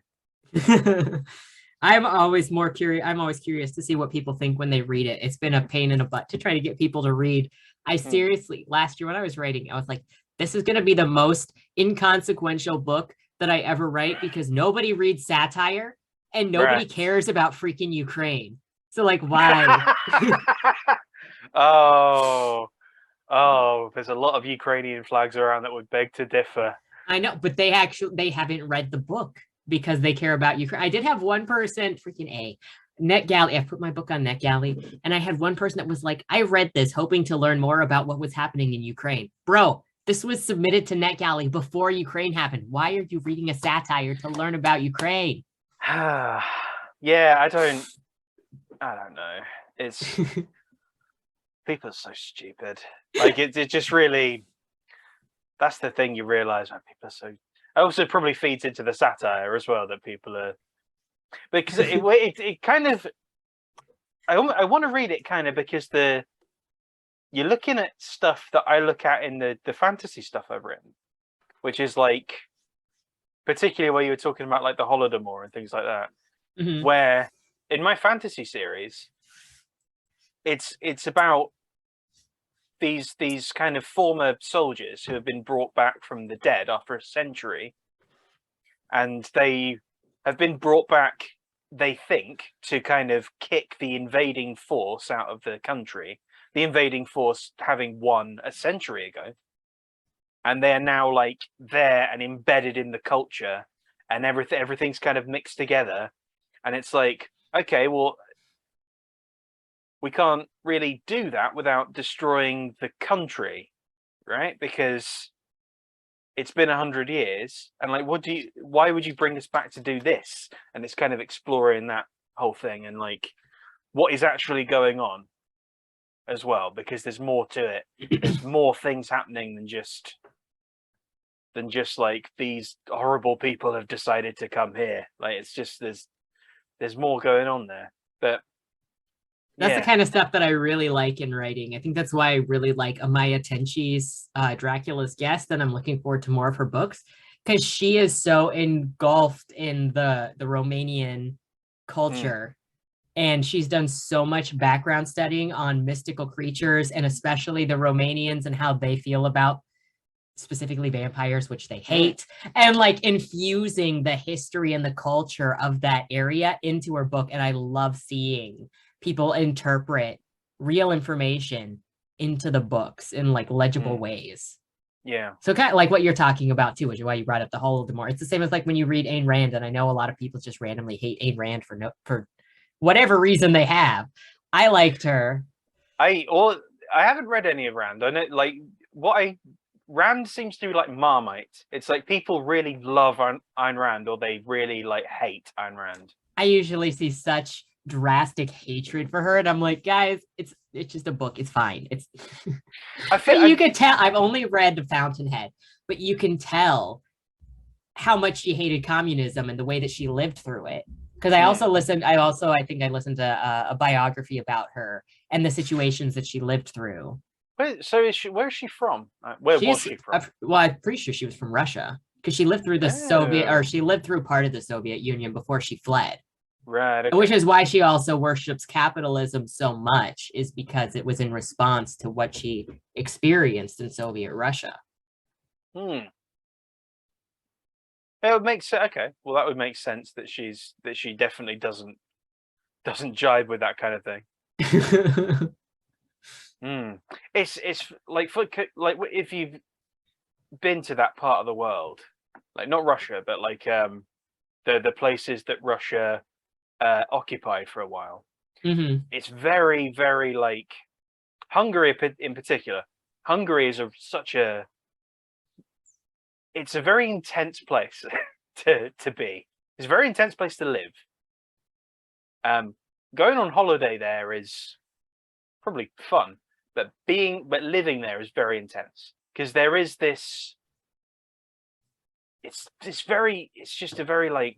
I'm always curious to see what people think when they read it. It's been a pain in the butt to try to get people to read. I seriously, last year when I was writing, I was like, this is going to be the most inconsequential book that I ever write because nobody reads satire and nobody cares about freaking Ukraine. So like, why? Oh, there's a lot of Ukrainian flags around that would beg to differ. I know, but they haven't read the book because they care about Ukraine. I did have one person, freaking NetGalley. I put my book on NetGalley, and I had one person that was like, I read this hoping to learn more about what was happening in Ukraine. Bro, this was submitted to NetGalley before Ukraine happened. Why are you reading a satire to learn about Ukraine? Yeah, I don't know. It's people are so stupid. Like it just really. That's the thing you realize when people are so. It also probably feeds into the satire as well that people are, because it kind of. I want to read it kind of because you're looking at stuff that I look at in the fantasy stuff I've written, which is like, particularly where you were talking about like the Holodomor and things like that, where in my fantasy series, it's about these kind of former soldiers who have been brought back from the dead after a century, and they have been brought back, they think, to kind of kick the invading force out of the country, the invading force having won a century ago, and they're now like there and embedded in the culture, and everything's kind of mixed together, and it's like, okay, well, we can't really do that without destroying the country, right? Because it's been 100 years, and like, why would you bring us back to do this? And it's kind of exploring that whole thing and like what is actually going on as well, because there's more to it. There's more things happening than just like these horrible people have decided to come here. Like it's just there's more going on there. But that's the kind of stuff that I really like in writing. I think that's why I really like Amaya Tenchi's Dracula's Guest, and I'm looking forward to more of her books because she is so engulfed in the Romanian culture. And she's done so much background studying on mystical creatures and especially the Romanians and how they feel about specifically vampires, which they hate, and like infusing the history and the culture of that area into her book. And I love seeing people interpret real information into the books in like legible ways. Yeah. So kind of like what you're talking about too, which is why you brought up the Holodomor. It's the same as like when you read Ayn Rand, and I know a lot of people just randomly hate Ayn Rand for whatever reason they have. I liked her. I haven't read any of Rand. I know like Rand seems to be like Marmite. It's like people really love Ayn Rand or they really like hate Ayn Rand. I usually see such drastic hatred for her, and I'm like, guys, it's just a book. It's fine. It's you can tell. I've only read The Fountainhead, but you can tell how much she hated communism and the way that she lived through it. Because I also listened. I think I listened to a biography about her and the situations that she lived through. Wait, so where is she from? Where was she from? Well, I'm pretty sure she was from Russia because she lived through she lived through part of the Soviet Union before she fled. Right. Okay. Which is why she also worships capitalism so much, is because it was in response to what she experienced in Soviet Russia. It would make sense. Okay, well, that would make sense that she definitely doesn't jibe with that kind of thing. It's like if you've been to that part of the world, like not Russia, but like the places that Russia occupied for a while. It's very, very like Hungary in particular. Hungary is it's a very intense place to be. It's a very intense place to live. Going on holiday there is probably fun, but living there is very intense because there is this. It's just a very like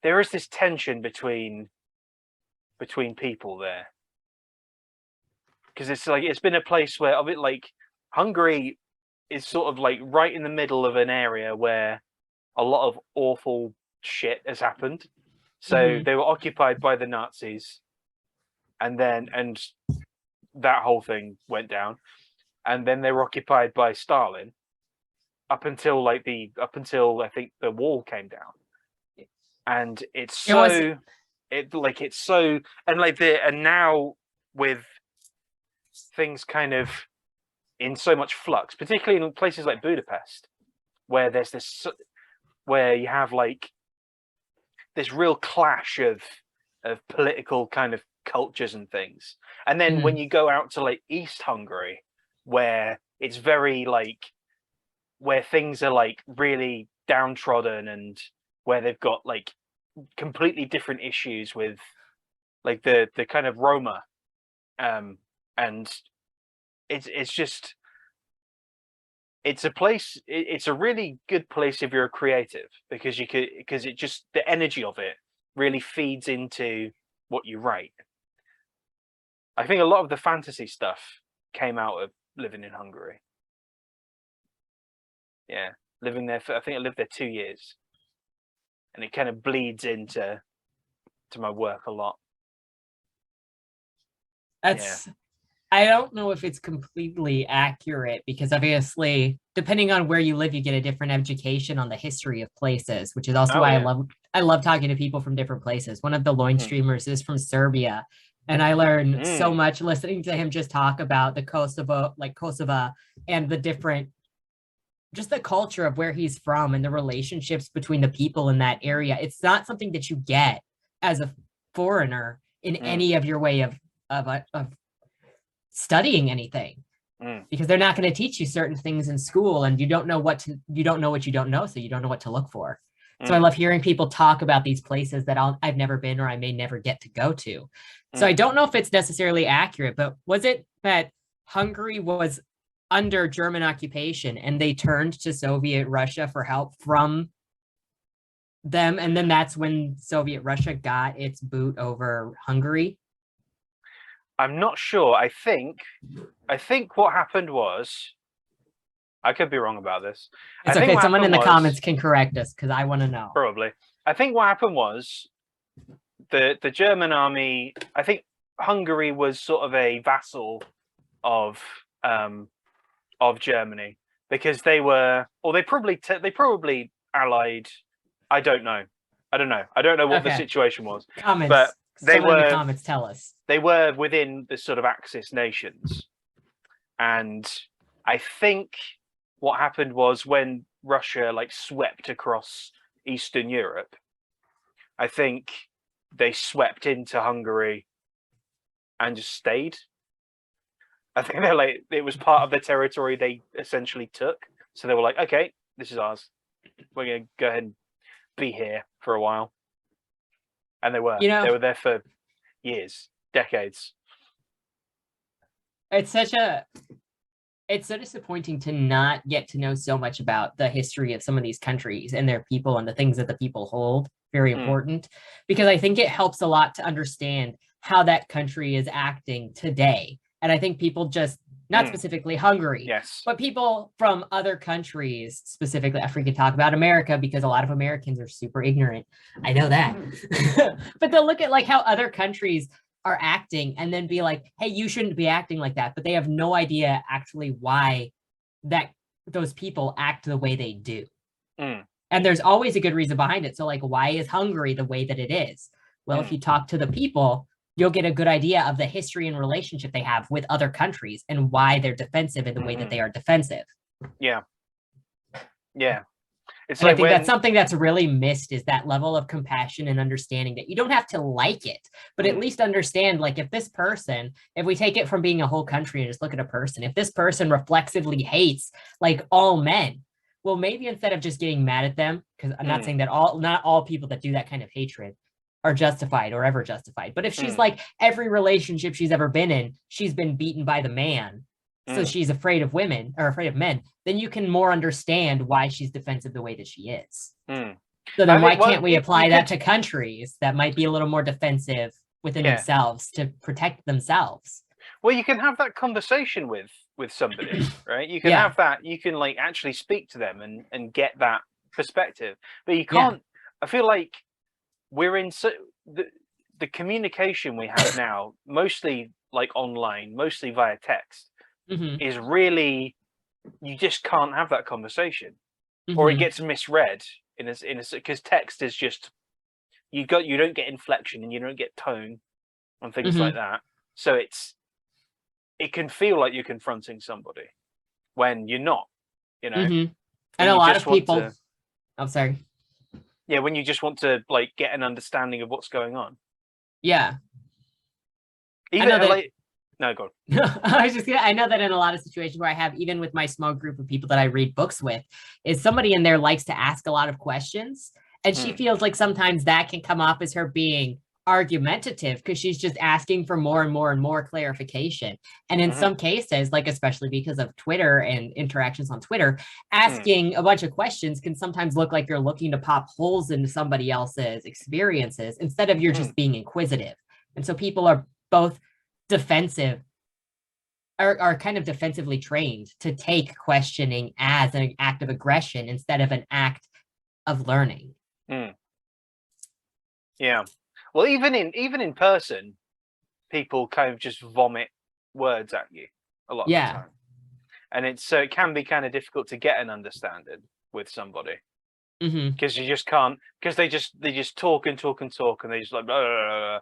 there is this tension between people there because it's like it's been a place where a bit like Hungary is sort of like right in the middle of an area where a lot of awful shit has happened. So they were occupied by the Nazis, and that whole thing went down, and then they were occupied by Stalin up until I think the wall came down, and and now with things kind of in so much flux, particularly in places like Budapest, where where you have like this real clash of political kind of cultures and things. And then when you go out to like East Hungary, where it's very like where things are like really downtrodden and where they've got like completely different issues with like the kind of Roma, and it's a place. It's a really good place if you're a creative because it just the energy of it really feeds into what you write. I think a lot of the fantasy stuff came out of living in Hungary. Yeah, living there I think I lived there 2 years, and it kind of bleeds into my work a lot. I don't know if it's completely accurate because obviously, depending on where you live, you get a different education on the history of places, which is also why I love talking to people from different places. One of the loin streamers is from Serbia, and I learned so much listening to him just talk about the Kosovo, and the different, just the culture of where he's from and the relationships between the people in that area. It's not something that you get as a foreigner in any of your way of studying anything, because they're not going to teach you certain things in school, and you don't know what you don't know, so you don't know what to look for. So I love hearing people talk about these places that I've never been or I may never get to go to. So I don't know if it's necessarily accurate, but was it that Hungary was under German occupation and they turned to Soviet Russia for help from them, and then that's when Soviet Russia got its boot over Hungary? I'm not sure. I think what happened was, I could be wrong about this. It's okay. Someone in the comments can correct us because I want to know. Probably. I think what happened was the German army. I think Hungary was sort of a vassal of Germany because they were, or they probably allied. I don't know what the situation was. Comments. But they were in the comments. Tell us. They were within the sort of Axis nations, and I think what happened was when Russia like swept across Eastern Europe, I think they swept into Hungary and just stayed. I think they're like it was part of the territory they essentially took, so they were like, okay, this is ours. We're gonna go ahead and be here for a while, and they were there for years, decades. It's so disappointing to not get to know so much about the history of some of these countries and their people and the things that the people hold. Very important, because I think it helps a lot to understand how that country is acting today. And I think people just, not specifically Hungary, but people from other countries, specifically, I freaking talk about America because a lot of Americans are super ignorant. I know that. But they'll look at like how other countries are acting and then be like, hey, you shouldn't be acting like that. But they have no idea actually why those people act the way they do. And there's always a good reason behind it. So like, why is Hungary the way that it is? Well, if you talk to the people, you'll get a good idea of the history and relationship they have with other countries and why they're defensive in the way that they are defensive. Yeah. Yeah. It's and like I think that's something that's really missed, is that level of compassion and understanding that you don't have to like it, but at least understand, like, if this person, if we take it from being a whole country and just look at a person, if this person reflexively hates like all men, well, maybe instead of just getting mad at them, because I'm not saying that not all people that do that kind of hatred are justified or ever justified, but if she's like, every relationship she's ever been in, she's been beaten by the man, so she's afraid of women or afraid of men, then you can more understand why she's defensive the way that she is. So then why can't we apply that to countries that might be a little more defensive within themselves to protect themselves? Well, you can have that conversation with somebody, right? You can have that, you can like actually speak to them and get that perspective, but you can't, I feel like we're in the communication we have now, mostly like online, mostly via text, is really, you just can't have that conversation, or it gets misread in a because text is just, you don't get inflection and you don't get tone and things like that. So it can feel like you're confronting somebody when you're not, you know. And a lot of people, I'm sorry. Yeah, when you just want to like get an understanding of what's going on. Yeah. Even like, no, go on. I know that in a lot of situations where I have, even with my small group of people that I read books with, is somebody in there likes to ask a lot of questions. And she feels like sometimes that can come off as her being argumentative because she's just asking for more and more and more clarification. And in some cases, like especially because of Twitter and interactions on Twitter, asking a bunch of questions can sometimes look like you're looking to pop holes into somebody else's experiences instead of you're just being inquisitive. And so people are both defensive, are kind of defensively trained to take questioning as an act of aggression instead of an act of learning. Yeah. Well, even in person, people kind of just vomit words at you a lot of the time, and it can be kind of difficult to get an understanding with somebody because you just can't, because they just talk and talk and talk, and they just like blah, blah, blah, blah,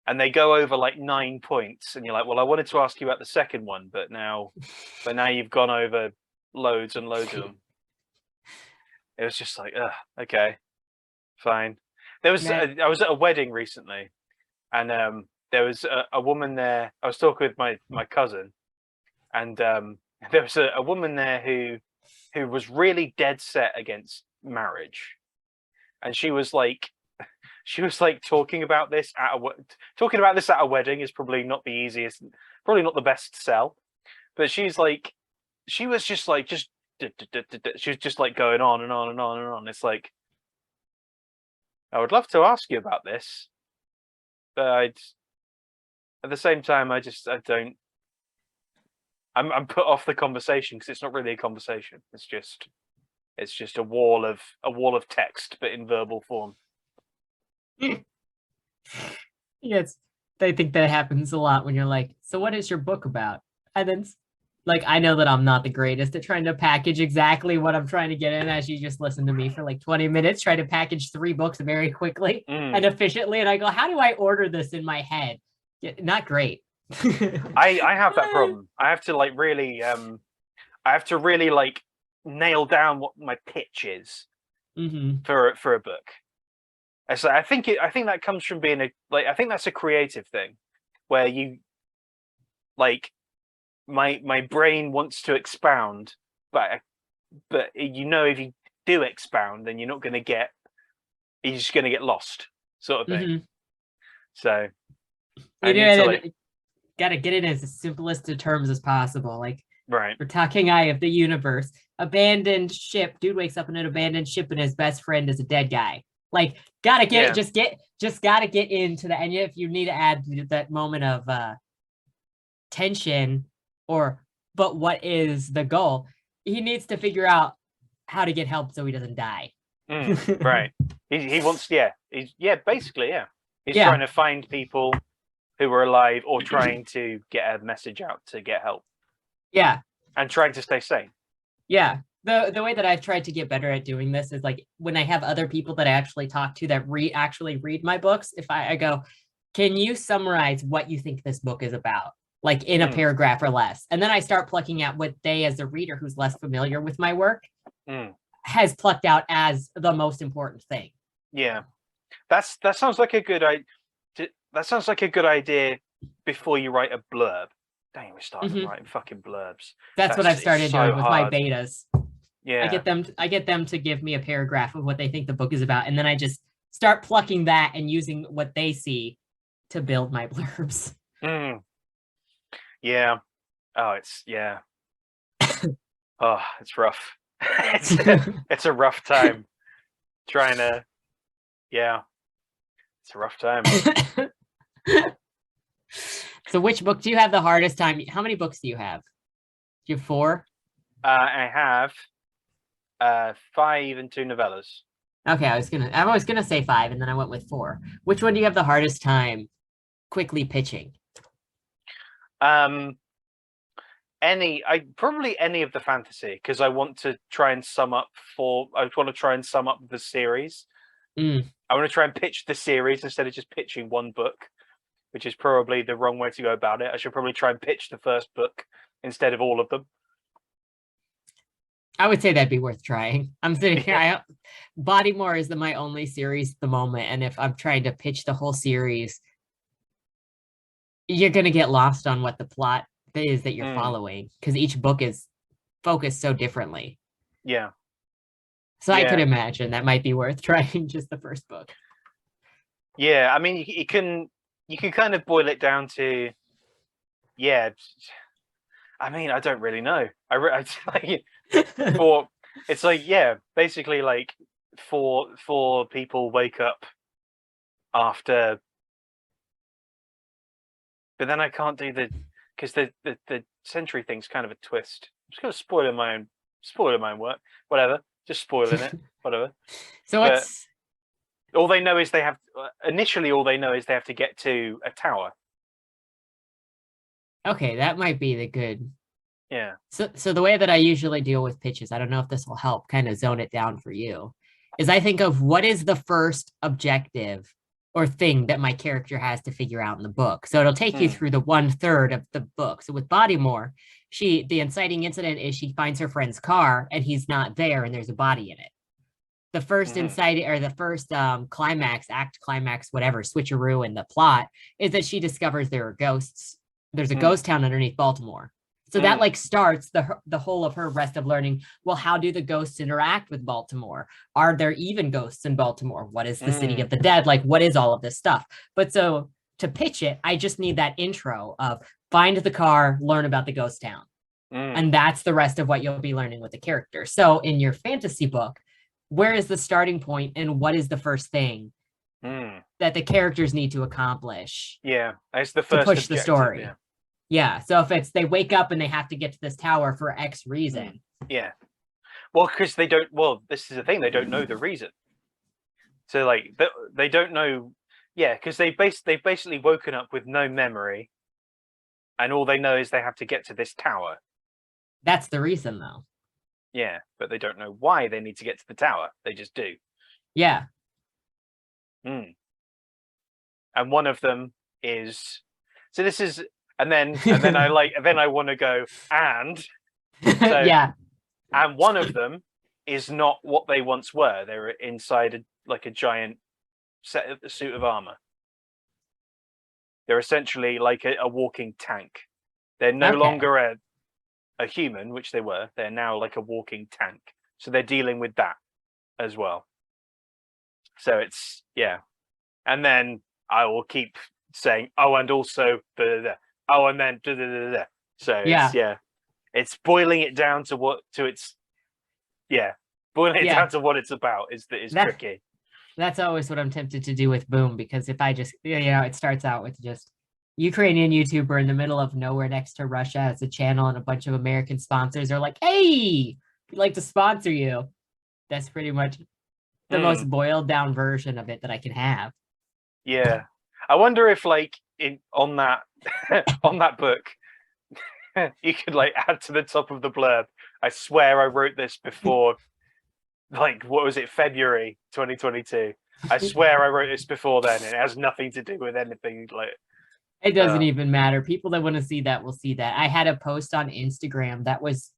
and they go over like 9 points, and you're like, well, I wanted to ask you about the second one, but now you've gone over loads and loads of them. It was just like, okay, fine. There was I was at a wedding recently, and there was a woman there. I was talking with my cousin, and there was a woman there who was really dead set against marriage, and she was like talking about this at a wedding is probably not the easiest, probably not the best sell, but she was just like going on and on and on and on. It's like, I would love to ask you about this, but at the same time, I'm put off the conversation because it's not really a conversation. It's just a wall of text, but in verbal form. Yes, I think that happens a lot when you're like, so what is your book about? And then, like, I know that I'm not the greatest at trying to package exactly what I'm trying to get in, as you just listened to me for like 20 minutes, try to package 3 books very quickly and efficiently. And I go, how do I order this in my head? Yeah, not great. I have that problem. I have to really like nail down what my pitch is for a book. And so I think that comes from being I think that's a creative thing where you like, my brain wants to expound, but you know, if you do expound, then you're just going to get lost, sort of thing. So gotta get it as simplest of terms as possible. Like, right, we're talking eye of the universe, abandoned ship. Dude wakes up in an abandoned ship and his best friend is a dead guy. Like, gotta get just gotta get into the, and if you need to add that moment of tension, but what is the goal? He needs to figure out how to get help so he doesn't die. Right. He wants, basically, he's trying to find people who are alive, or trying to get a message out to get help. Yeah. And trying to stay sane. Yeah. the way that I've tried to get better at doing this is like when I have other people that I actually talk to that actually read my books, if I go, can you summarize what you think this book is about? Like in a Mm. paragraph or less. And then I start plucking out what they, as a reader who's less familiar with my work, has plucked out as the most important thing. Yeah. That sounds like a good idea before you write a blurb. Dang, we're starting writing fucking blurbs. That's what I've started doing with my hard. betas. Yeah. I get them to give me a paragraph of what they think the book is about, and then I just start plucking that and using what they see to build my blurbs. Yeah. Oh, it's oh, it's rough. It's a rough time trying to. Yeah, it's a rough time. So which book do you have the hardest time? How many books do you have? Do you have 4? I have 5 and 2 novellas. Okay, I was gonna say 5, and then I went with 4. Which one do you have the hardest time quickly pitching? Probably any of the fantasy, because I want to try and sum up the series. I want to try and pitch the series instead of just pitching one book, which is probably the wrong way to go about it. I should probably try and pitch the first book instead of all of them. I would say that'd be worth trying. I'm sitting here. Bodymore is my only series at the moment, and if I'm trying to pitch the whole series, you're gonna get lost on what the plot is that you're following, because each book is focused so differently. Yeah. So I could imagine that might be worth trying just the first book. Yeah, I mean, you can kind of boil it down to, I mean, I don't really know. Basically like 4 people wake up after, but then I can't do because the century thing's kind of a twist. I'm just gonna spoil my own work. Whatever, just spoiling it. Whatever. So it's all they know is they have to get to a tower. Okay, that might be the good. Yeah. So the way that I usually deal with pitches, I don't know if this will help kind of zone it down for you, is I think of what is the first objective or thing that my character has to figure out in the book. So it'll take you through the 1/3 of the book. So with Bodymore, the inciting incident is she finds her friend's car and he's not there and there's a body in it. The first inciting, or the first climax, whatever, switcheroo in the plot is that she discovers there are ghosts. There's a ghost town underneath Baltimore. So that like starts the whole of her rest of learning. Well, how do the ghosts interact with Baltimore? Are there even ghosts in Baltimore? What is the city of the dead? Like, what is all of this stuff? But so to pitch it, I just need that intro of find the car, learn about the ghost town. And that's the rest of what you'll be learning with the character. So in your fantasy book, where is the starting point and what is the first thing that the characters need to accomplish? Yeah, it's the first to push the story. Yeah. Yeah, so if it's they wake up and they have to get to this tower for X reason. Yeah. Well, because they don't. Well, this is the thing. They don't know the reason. So like they don't know. Yeah, because they've basically woken up with no memory, and all they know is they have to get to this tower. That's the reason, though. Yeah, but they don't know why they need to get to the tower. They just do. Yeah. And one of them is. So this is. And then I want to go and yeah. And one of them is not what they once were. They were inside a giant suit of armor. They're essentially like a walking tank. They're no longer a human, which they were. They're now like a walking tank. So they're dealing with that as well. So it's and then I will keep saying, oh, and also oh, and then so it's boiling it down to what it's down to what it's about is tricky. That's always what I'm tempted to do with Boom, because if I just it starts out with just Ukrainian YouTuber in the middle of nowhere next to Russia as a channel, and a bunch of American sponsors are like, hey, we'd like to sponsor you. That's pretty much the most boiled down version of it that I can have. Yeah, I wonder if on that on that book you could add to the top of the blurb, I swear I wrote this before, like, what was it, February 2022. I swear I wrote this before then. It has nothing to do with anything. Like, It doesn't even matter. People that want to see that will see that. I had a post on Instagram that was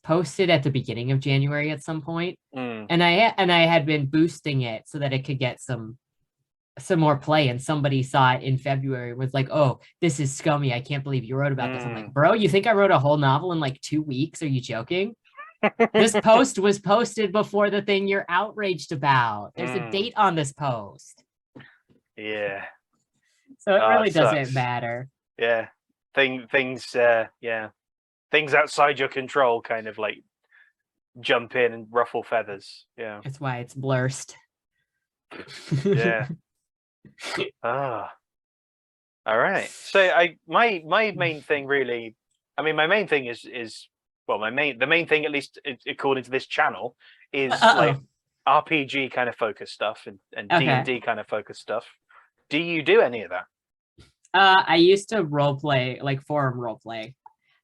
posted at the beginning of January at some point, and I had been boosting it so that it could get some more play, and somebody saw it in February and was like, "Oh, this is scummy. I can't believe you wrote about this." I'm like, "Bro, you think I wrote a whole novel in like 2 weeks? Are you joking?" This post was posted before the thing you're outraged about. There's a date on this post. Yeah. So it really doesn't sucks. matter. Yeah. Things outside your control kind of like jump in and ruffle feathers. Yeah. That's why it's blurst. Yeah. All right. So my main thing really, I mean, my main thing is well, the main thing, at least according to this channel, is like RPG kind of focused stuff and D&D kind of focused stuff. Do you do any of that? I used to role play, like forum role play.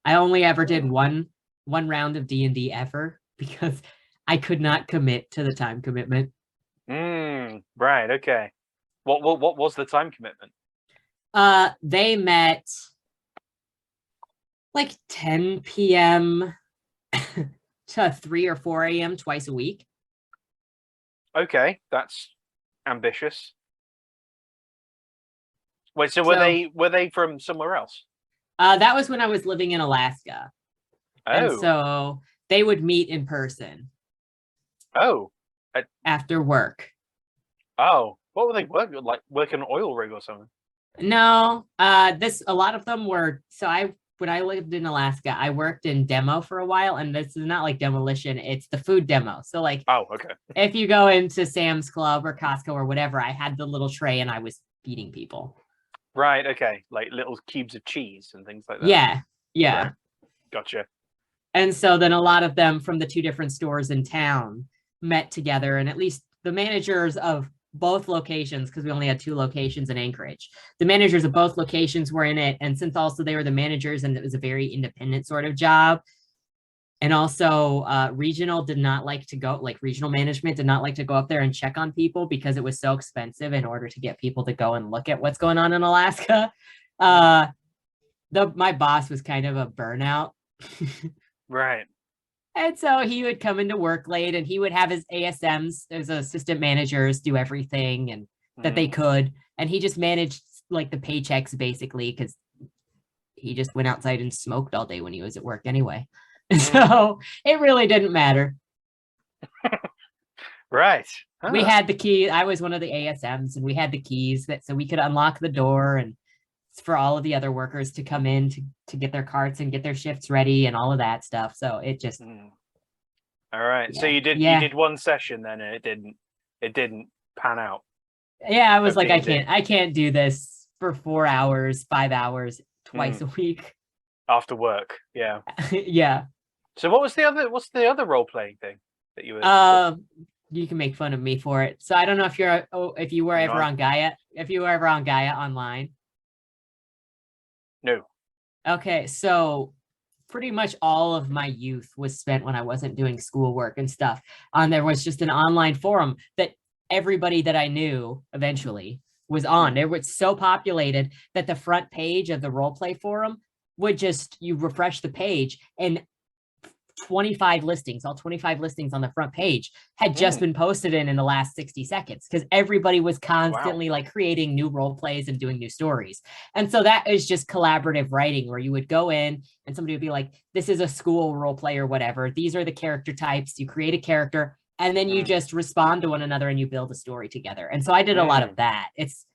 I only ever did one round of D&D ever because I could not commit to the time commitment. Right. Okay. What was the time commitment? They met like 10 p.m. to 3 or 4 a.m. twice a week. Okay, that's ambitious. Wait, so were they from somewhere else? That was when I was living in Alaska. Oh. And so they would meet in person. Oh. After work. Oh, what were they working, like working an oil rig or something? No, a lot of them were, when I lived in Alaska, I worked in demo for a while, and this is not like demolition, it's the food demo. So like, oh, okay. If you go into Sam's Club or Costco or whatever, I had the little tray and I was feeding people. Right, okay. Like little cubes of cheese and things like that. Yeah. Right. Gotcha. And so then a lot of them from the 2 different stores in town met together, and at least the managers of both locations, because we only had 2 locations in Anchorage, the managers of both locations were in it. And since also they were the managers and it was a very independent sort of job, and also regional did not like to go, like regional management did not like to go up there and check on people because it was so expensive in order to get people to go and look at what's going on in Alaska. My boss was kind of a burnout. Right. And so he would come into work late, and he would have his ASMs, his assistant managers, do everything and that they could. And he just managed like the paychecks basically, because he just went outside and smoked all day when he was at work anyway. So it really didn't matter. Right. We had the key. I was one of the ASMs, and we had the keys so we could unlock the door, and for all of the other workers to come in to get their carts and get their shifts ready and all of that stuff. So it just. All right. Yeah. So you did one session then, and it didn't pan out. Yeah, I was like, I can't do this for 4 hours, 5 hours, twice a week. After work. Yeah. Yeah. So what's the other role playing thing that you were? You can make fun of me for it. So I don't know if you were ever on Gaia. If you were ever on Gaia online. No. Okay, so pretty much all of my youth was spent when I wasn't doing schoolwork and stuff. There was just an online forum that everybody that I knew eventually was on. It was so populated that the front page of the roleplay forum would you refresh the page, and 25 listings, all 25 listings on the front page had just been posted in the last 60 seconds, because everybody was constantly like creating new role plays and doing new stories. And so that is just collaborative writing, where you would go in and somebody would be like, this is a school role play or whatever. These are the character types. You create a character, and then you just respond to one another and you build a story together. And so I did a lot of that. It's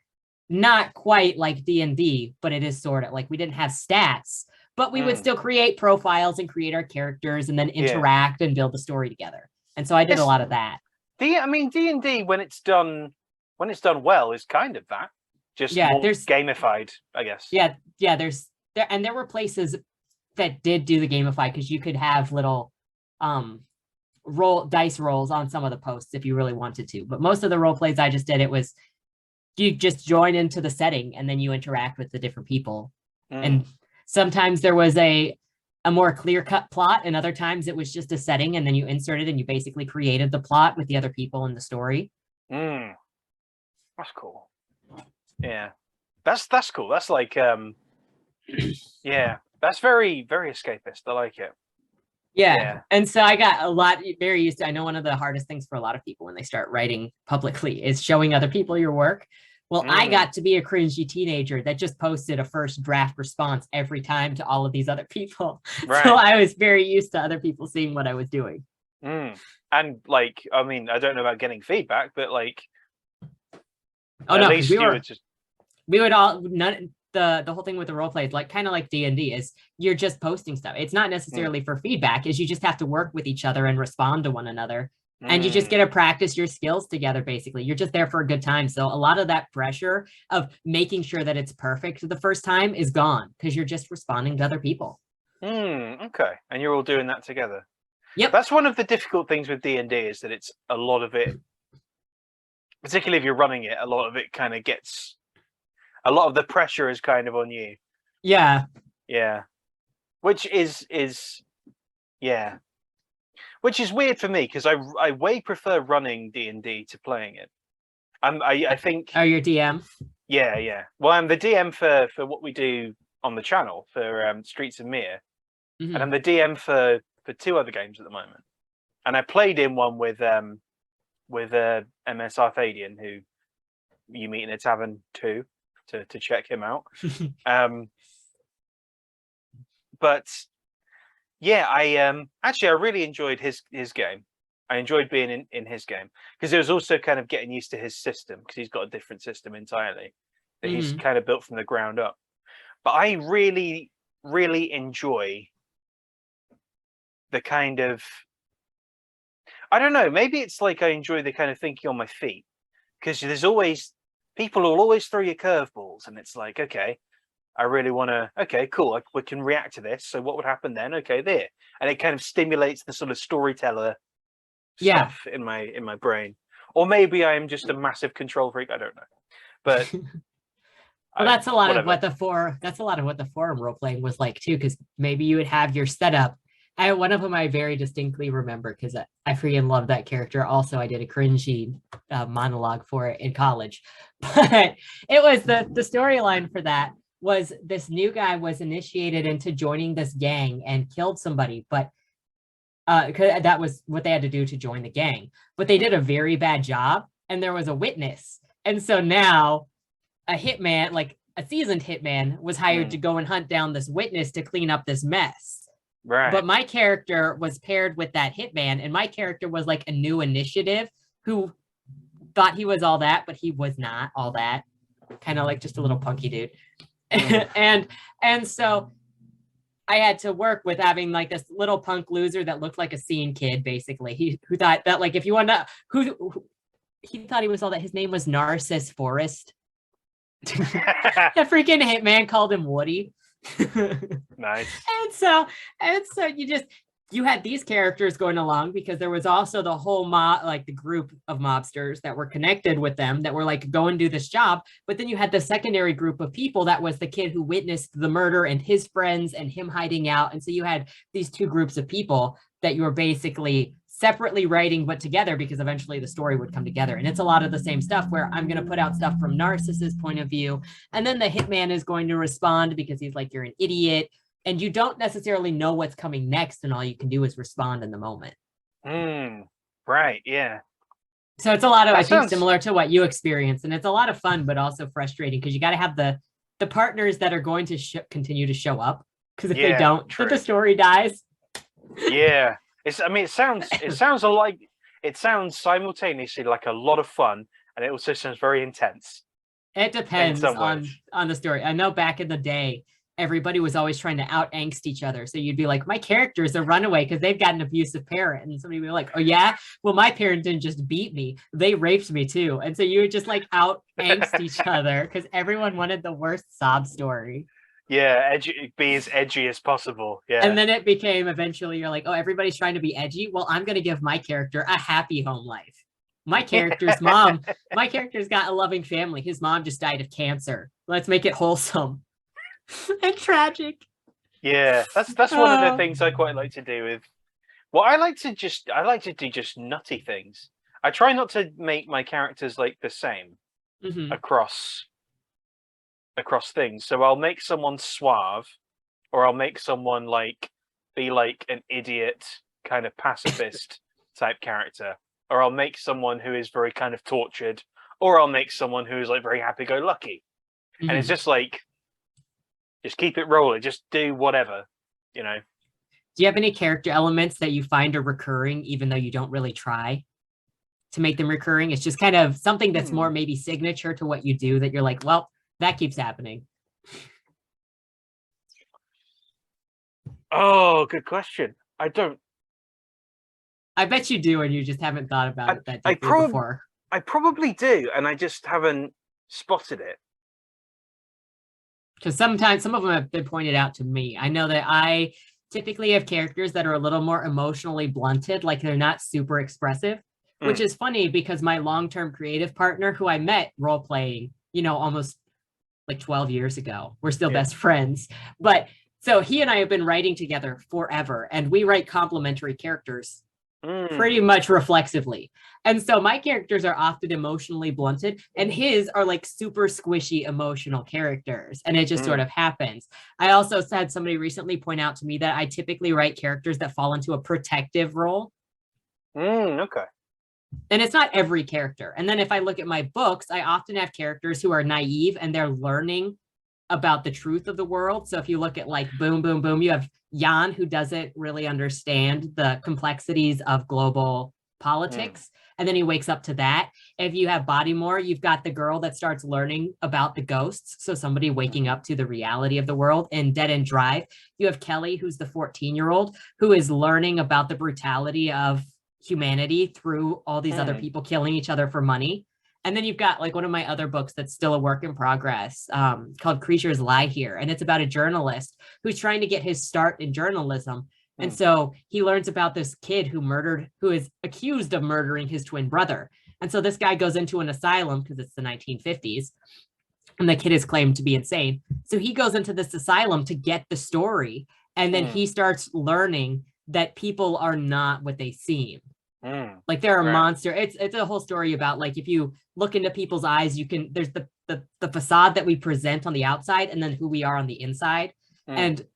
not quite like D&D, but it is sort of like, we didn't have stats, but we would still create profiles and create our characters and then interact and build the story together. And so I did a lot of that. D&D, when it's done well, is kind of that. Just more gamified, I guess. Yeah, there were places that did do the gamify, because you could have little dice rolls on some of the posts if you really wanted to. But most of the role plays I just did, it was you just join into the setting and then you interact with the different people. And sometimes there was a a more clear-cut plot, and other times it was just a setting and then you inserted and you basically created the plot with the other people in the story. That's cool. Yeah, that's cool. That's like yeah, that's very, very escapist. I like it. Yeah. And so I got very used to, I know one of the hardest things for a lot of people when they start writing publicly is showing other people your work. Well, I got to be a cringy teenager that just posted a first draft response every time to all of these other people. Right. So I was very used to other people seeing what I was doing. And like, I mean, I don't know about getting feedback, but like, the whole thing with the role play is like kind of like D&D is you're just posting stuff. It's not necessarily for feedback, is you just have to work with each other and respond to one another. And you just get to practice your skills together, basically. You're just there for a good time. So a lot of that pressure of making sure that it's perfect the first time is gone because you're just responding to other people. Okay. And you're all doing that together. Yep. That's one of the difficult things with D&D is that it's a lot of it, particularly if you're running it, a lot of it kind of gets, a lot of the pressure is kind of on you. Yeah. Yeah. Which is which is weird for me because I way prefer running D&D to playing it. I think. Oh, you're DM? Yeah. Well, I'm the DM for what we do on the channel for Streets of Mir, and I'm the DM for 2 other games at the moment. And I played in one with MS Arthadian, who you meet in a tavern too, to check him out. But yeah, I really enjoyed his game. I enjoyed being in his game because it was also kind of getting used to his system because he's got a different system entirely that he's kind of built from the ground up. But I really, really enjoy the kind of, I don't know, maybe it's like I enjoy the kind of thinking on my feet because there's always, people will always throw you curveballs and it's like, okay, I really want to, okay, cool, we can react to this. So what would happen then? Okay, there. And it kind of stimulates the sort of storyteller stuff in my brain. Or maybe I am just a massive control freak, I don't know. But well, that's a lot of what the forum role playing was like too, because maybe you would have your setup. One of them I very distinctly remember because I freaking love that character. Also, I did a cringy monologue for it in college, but it was the storyline for that was this new guy was initiated into joining this gang and killed somebody, but because that was what they had to do to join the gang. But they did a very bad job, and there was a witness, and so now a hitman, like a seasoned hitman, was hired to go and hunt down this witness to clean up this mess. Right. But my character was paired with that hitman, and my character was like a new initiative who thought he was all that, but he was not all that. Kind of like just a little punky dude. and so I had to work with having like this little punk loser that looked like a scene kid, basically. Who thought that, like, if you want to, who he thought he was all that. His name was Narcissus Forrest. The freaking hitman called him Woody. Nice. And so you had these characters going along because there was also the whole mob, like the group of mobsters that were connected with them that were like, go and do this job. But then you had the secondary group of people that was the kid who witnessed the murder and his friends and him hiding out. And so you had these 2 groups of people that you were basically separately writing, but together, because eventually the story would come together. And it's a lot of the same stuff where I'm going to put out stuff from Narcissus' point of view. And then the hitman is going to respond because he's like, you're an idiot. And you don't necessarily know what's coming next, and all you can do is respond in the moment. Right, yeah. So it's a lot of, I think, similar to what you experienced, and it's a lot of fun, but also frustrating because you got to have the partners that are going to continue to show up, because if they don't, then the story dies. Yeah, it sounds simultaneously like a lot of fun, and it also sounds very intense. It depends on the story. I know back in the day, everybody was always trying to out angst each other. So you'd be like, my character is a runaway because they've got an abusive parent. And somebody would be like, oh yeah? Well, my parent didn't just beat me. They raped me too. And so you would just like out angst each other because everyone wanted the worst sob story. Yeah, be as edgy as possible. Yeah. And then it became eventually you're like, oh, everybody's trying to be edgy. Well, I'm going to give my character a happy home life. My character's character's got a loving family. His mom just died of cancer. Let's make it wholesome. And tragic. Yeah, that's one of the things I quite like to do with. Well, I like to do just nutty things. I try not to make my characters like the same Hmm. across things. So I'll make someone suave, or I'll make someone like be like an idiot kind of pacifist type character, or I'll make someone who is very kind of tortured, or I'll make someone who is like very happy-go-lucky. And it's Hmm. just like, just keep it rolling, just do whatever, you know. Do you have any character elements that you find are recurring, even though you don't really try to make them recurring? It's just kind of something that's Hmm. more maybe signature to what you do that you're like, well, that keeps happening. Oh, good question. I don't. I bet you do, and you just haven't thought about I it that I deeply before. probably do, and I just haven't spotted it. Because sometimes some of them have been pointed out to me. I know that I typically have characters that are a little more emotionally blunted, like they're not super expressive, which Mm, is funny because my long-term creative partner, who I met role playing, almost like 12 years ago, we're still yeah. best friends. But so he and I have been writing together forever, and we write complementary characters pretty Mm, much reflexively. And so my characters are often emotionally blunted, and his are like super squishy emotional characters. And it just sort mm, of happens. I also had somebody recently point out to me that I typically write characters that fall into a protective role. okay. And it's not every character. And then if I look at my books, I often have characters who are naive and they're learning about the truth of the world. So if you look at like Boom, Boom, Boom, you have Jan who doesn't really understand the complexities of global Mm, politics. And then he wakes up to that. If you have Bodymore, you've got the girl that starts learning about the ghosts. So somebody waking mhm, up to the reality of the world. In Dead End Drive, you have Kelly, who's the 14-year-old, who is learning about the brutality of humanity through all these other mm, people killing each other for money. And then you've got like one of my other books that's still a work in progress called Creatures Lie Here. And it's about a journalist who's trying to get his start in journalism. And mm, so he learns about this kid who is accused of murdering his twin brother. And so this guy goes into an asylum because it's the 1950s and the kid is claimed to be insane. So he goes into this asylum to get the story. And then mm, he starts learning that people are not what they seem. mm. Like they're a Right. monster. It's a whole story about like if you look into people's eyes, there's the facade that we present on the outside and then who we are on the inside. Mm, And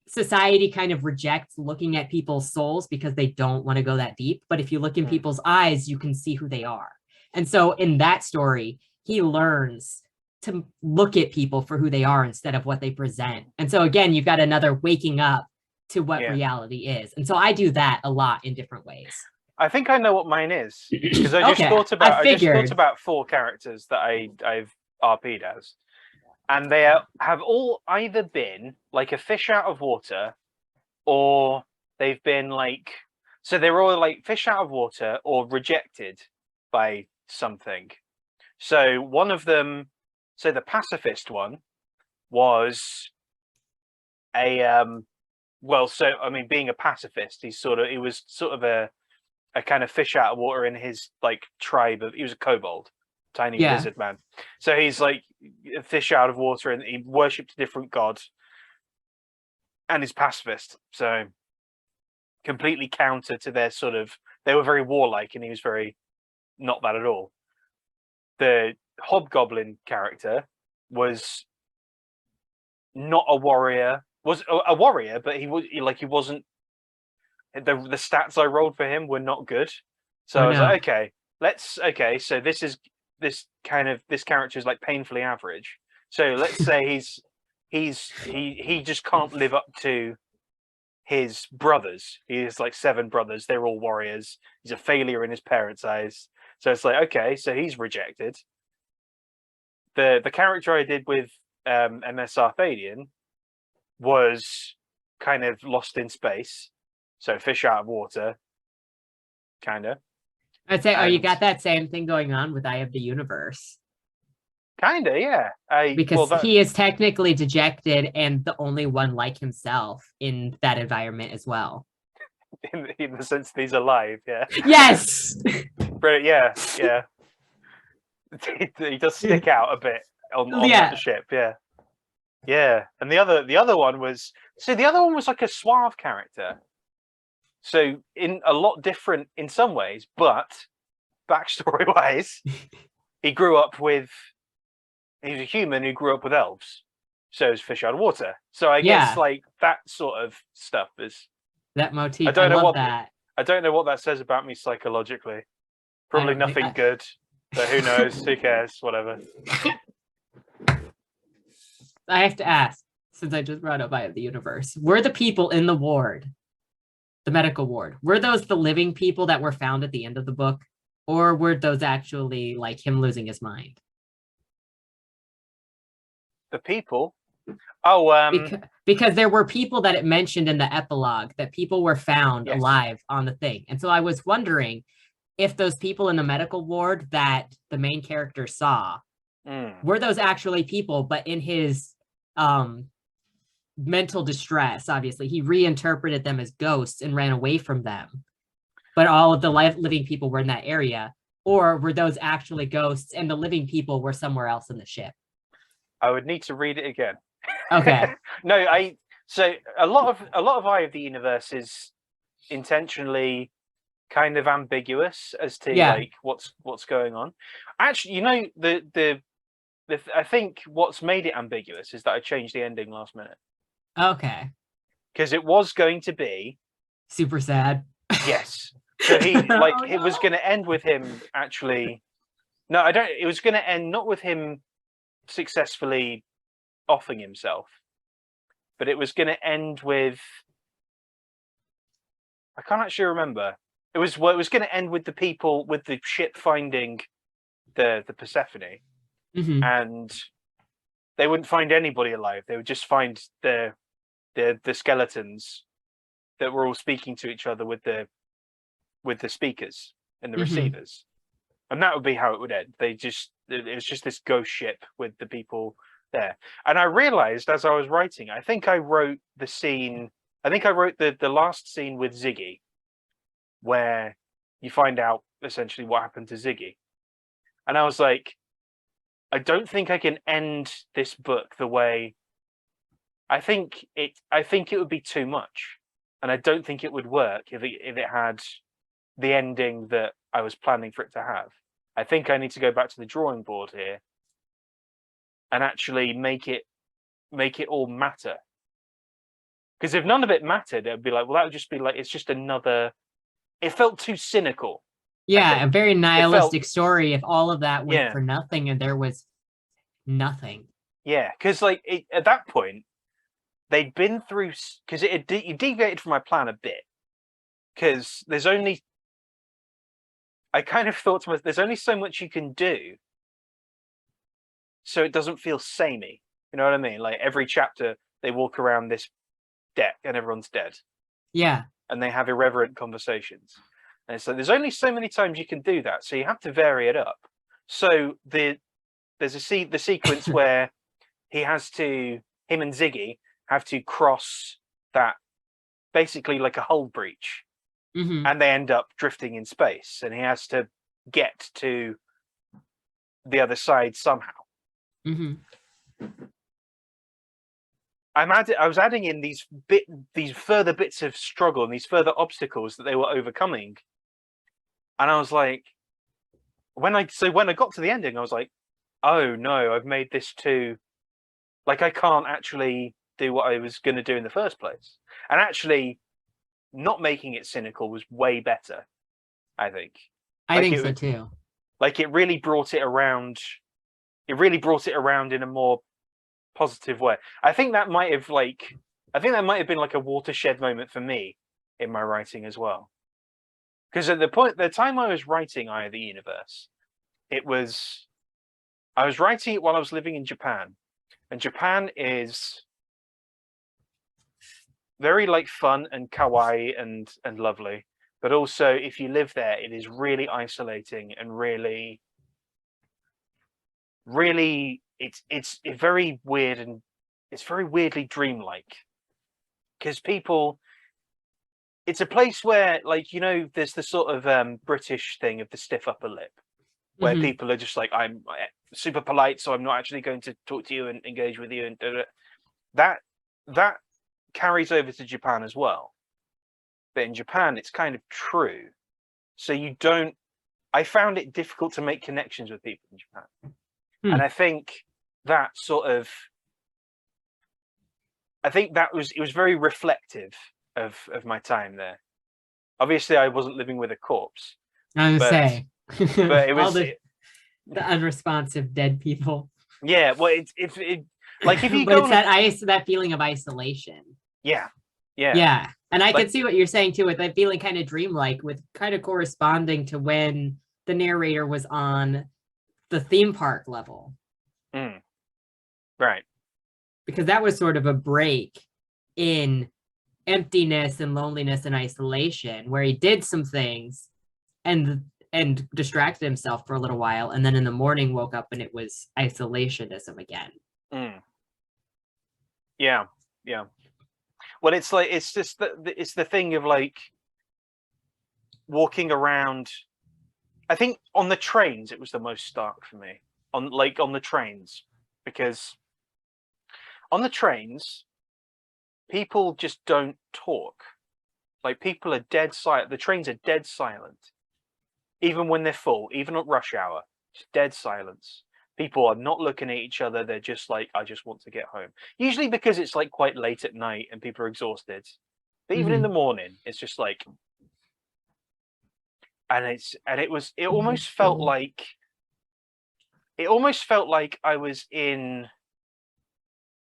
society kind of rejects looking at people's souls because they don't want to go that deep. But if you look in mm, people's eyes, you can see who they are. And so in that story, he learns to look at people for who they are instead of what they present. And so again, you've got another waking up to what yeah. reality is. And so I do that a lot in different ways. I think I know what mine is because Okay, I I just thought figured. about four characters that I've RP'd as, and have all either been like a fish out of water, or they've been like, so they're all like fish out of water or rejected by something. So one of them, so the pacifist one was a well, so I mean, being a pacifist, he was sort of a kind of fish out of water in his like tribe of, he was a kobold, tiny Yeah. lizard man. So he's like a fish out of water, and he worshipped a different god, and he's pacifist. So completely counter to their sort of, they were very warlike, and he was very not that at all. The hobgoblin character was not a warrior, was a warrior, but he wasn't, the stats I rolled for him were not good. So Oh I was no. like, okay, so this character is like painfully average. So let's say he just can't live up to his brothers. He has like 7 brothers, they're all warriors. He's a failure in his parents' eyes. So it's like, okay, so he's rejected. The character I did with MS Arthadian was kind of lost in space. So fish out of water, kind of. I'd say, oh, you And got that same thing going on with Eye of the Universe. kind of, yeah. I well Because that he is technically dejected and the only one like himself in that environment as well. in the sense that he's alive, yeah. Yes. But yeah. He does stick out a bit on Yeah. that ship, yeah. Yeah, and the other one was like a suave character. So in a lot different in some ways, but backstory wise, he was a human who grew up with elves. So it's fish out of water. So I guess Yeah. like that sort of stuff is That motif. don't I know love what that. I don't know what that says about me psychologically. I Probably don't think nothing good. But who knows? Who cares? Whatever. I have to ask, since I just brought up Eye of the Universe, were the people in the ward, the medical ward, were those the living people that were found at the end of the book? Or were those actually like him losing his mind? The people. Oh, Because there were people that it mentioned in the epilogue that people were found yes. alive on the thing. And so I was wondering if those people in the medical ward that the main character saw were those actually people, but in his mental distress, obviously, he reinterpreted them as ghosts and ran away from them. But all of the living people were in that area, or were those actually ghosts and the living people were somewhere else in the ship? I would need to read it again. Okay. No, so a lot of Eye of the Universe is intentionally kind of ambiguous as to like what's going on. Actually, you know, the I think what's made it ambiguous is that I changed the ending last minute. Okay. Because it was going to be super sad. Yes. So he like it was going to end with him actually. No, I don't. It was going to end not with him successfully offing himself, but it was going to end with. I can't actually remember. It was going to end with the people with the ship finding the Persephone, and they wouldn't find anybody alive. They would just find the skeletons that were all speaking to each other with the speakers and the receivers, and that would be how it would end. It was just this ghost ship with the people there. And I realized as I was writing, I think I wrote the scene. I think I wrote the last scene with Ziggy, where you find out essentially what happened to Ziggy, and I was like, I don't think I can end this book the way. I think it would be too much, and I don't think it would work if it had the ending that I was planning for it to have. I think I need to go back to the drawing board here and actually make it all matter. Because if none of it mattered, it would be like, well, that would just be like, it's just another. It felt too cynical. Yeah, a very nihilistic story. If all of that went for nothing and there was nothing. Yeah, because like at that point, they'd been through, because it deviated from my plan a bit. Because there's only, I kind of thought to myself, there's only so much you can do, so it doesn't feel samey. You know what I mean? Like every chapter, they walk around this deck and everyone's dead. Yeah. And they have irreverent conversations. And so there's only so many times you can do that. So you have to vary it up. So there's the sequence where him and Ziggy have to cross that, basically like a hull breach. And they end up drifting in space. And he has to get to the other side somehow. I was adding in these further bits of struggle and these further obstacles that they were overcoming, and I was like, when I got to the ending, I was like, oh no, I've made this too, like I can't actually do what I was going to do in the first place. And actually, not making it cynical was way better, I think. I think so too. Like it really brought it around. It really brought it around in a more positive way. I think that might have been like a watershed moment for me in my writing as well. Because at the time I was writing Eye of the Universe, I was writing it while I was living in Japan, and Japan is very like fun and kawaii and lovely, but also if you live there, it is really isolating and really it's very weird, and it's very weirdly dreamlike, because it's a place where, like, you know, there's the sort of British thing of the stiff upper lip, where people are just like, I'm super polite, so I'm not actually going to talk to you and engage with you, and that carries over to Japan as well. But in Japan, it's kind of true. So I found it difficult to make connections with people in Japan. And I think that it was very reflective of my time there. Obviously, I wasn't living with a corpse. I was gonna say, but it was the unresponsive dead people. Yeah, well, it like if you but it's that feeling of isolation. Yeah. And I can see what you're saying too, with that feeling kind of dreamlike, with kind of corresponding to when the narrator was on the theme park level. Right. Because that was sort of a break in emptiness and loneliness and isolation, where he did some things and distracted himself for a little while, and then in the morning woke up and it was isolationism again. Yeah. Well, it's like it's the thing of like walking around. I think on the trains it was the most stark for me. On the trains, because on the trains people just don't talk. Like, people are dead silent. The trains are dead silent. Even when they're full, even at rush hour, just dead silence. People are not looking at each other. They're just like, I just want to get home. Usually because it's like quite late at night and people are exhausted. But even in the morning, it's just like, it almost felt like I was in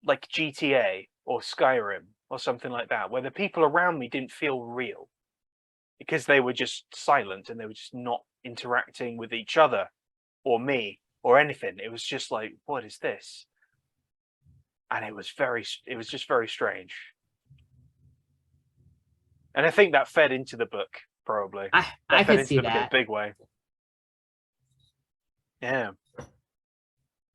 like GTA or Skyrim or something like that, where the people around me didn't feel real because they were just silent and they were just not interacting with each other or me or anything. It was just like, what is this? And it was just very strange. And I think that fed into the book, probably. I could see that in a big way. Yeah.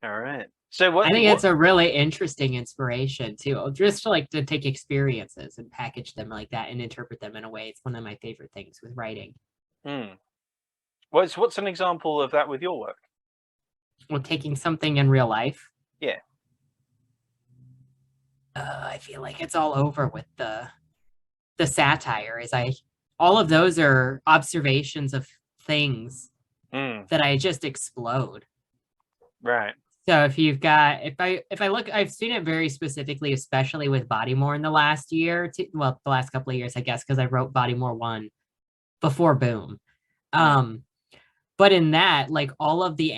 All right. So I think it's a really interesting inspiration too, just to take experiences and package them like that and interpret them in a way. It's one of my favorite things with writing. What's an example of that with your work? Well, taking something in real life. Yeah. I feel like it's all over with the satire. All of those are observations of things that I just explode. Right. So if I look, I've seen it very specifically, especially with Bodymore in the last year, the last couple of years, I guess, because I wrote Bodymore 1 before Boom. But in that, like, all of the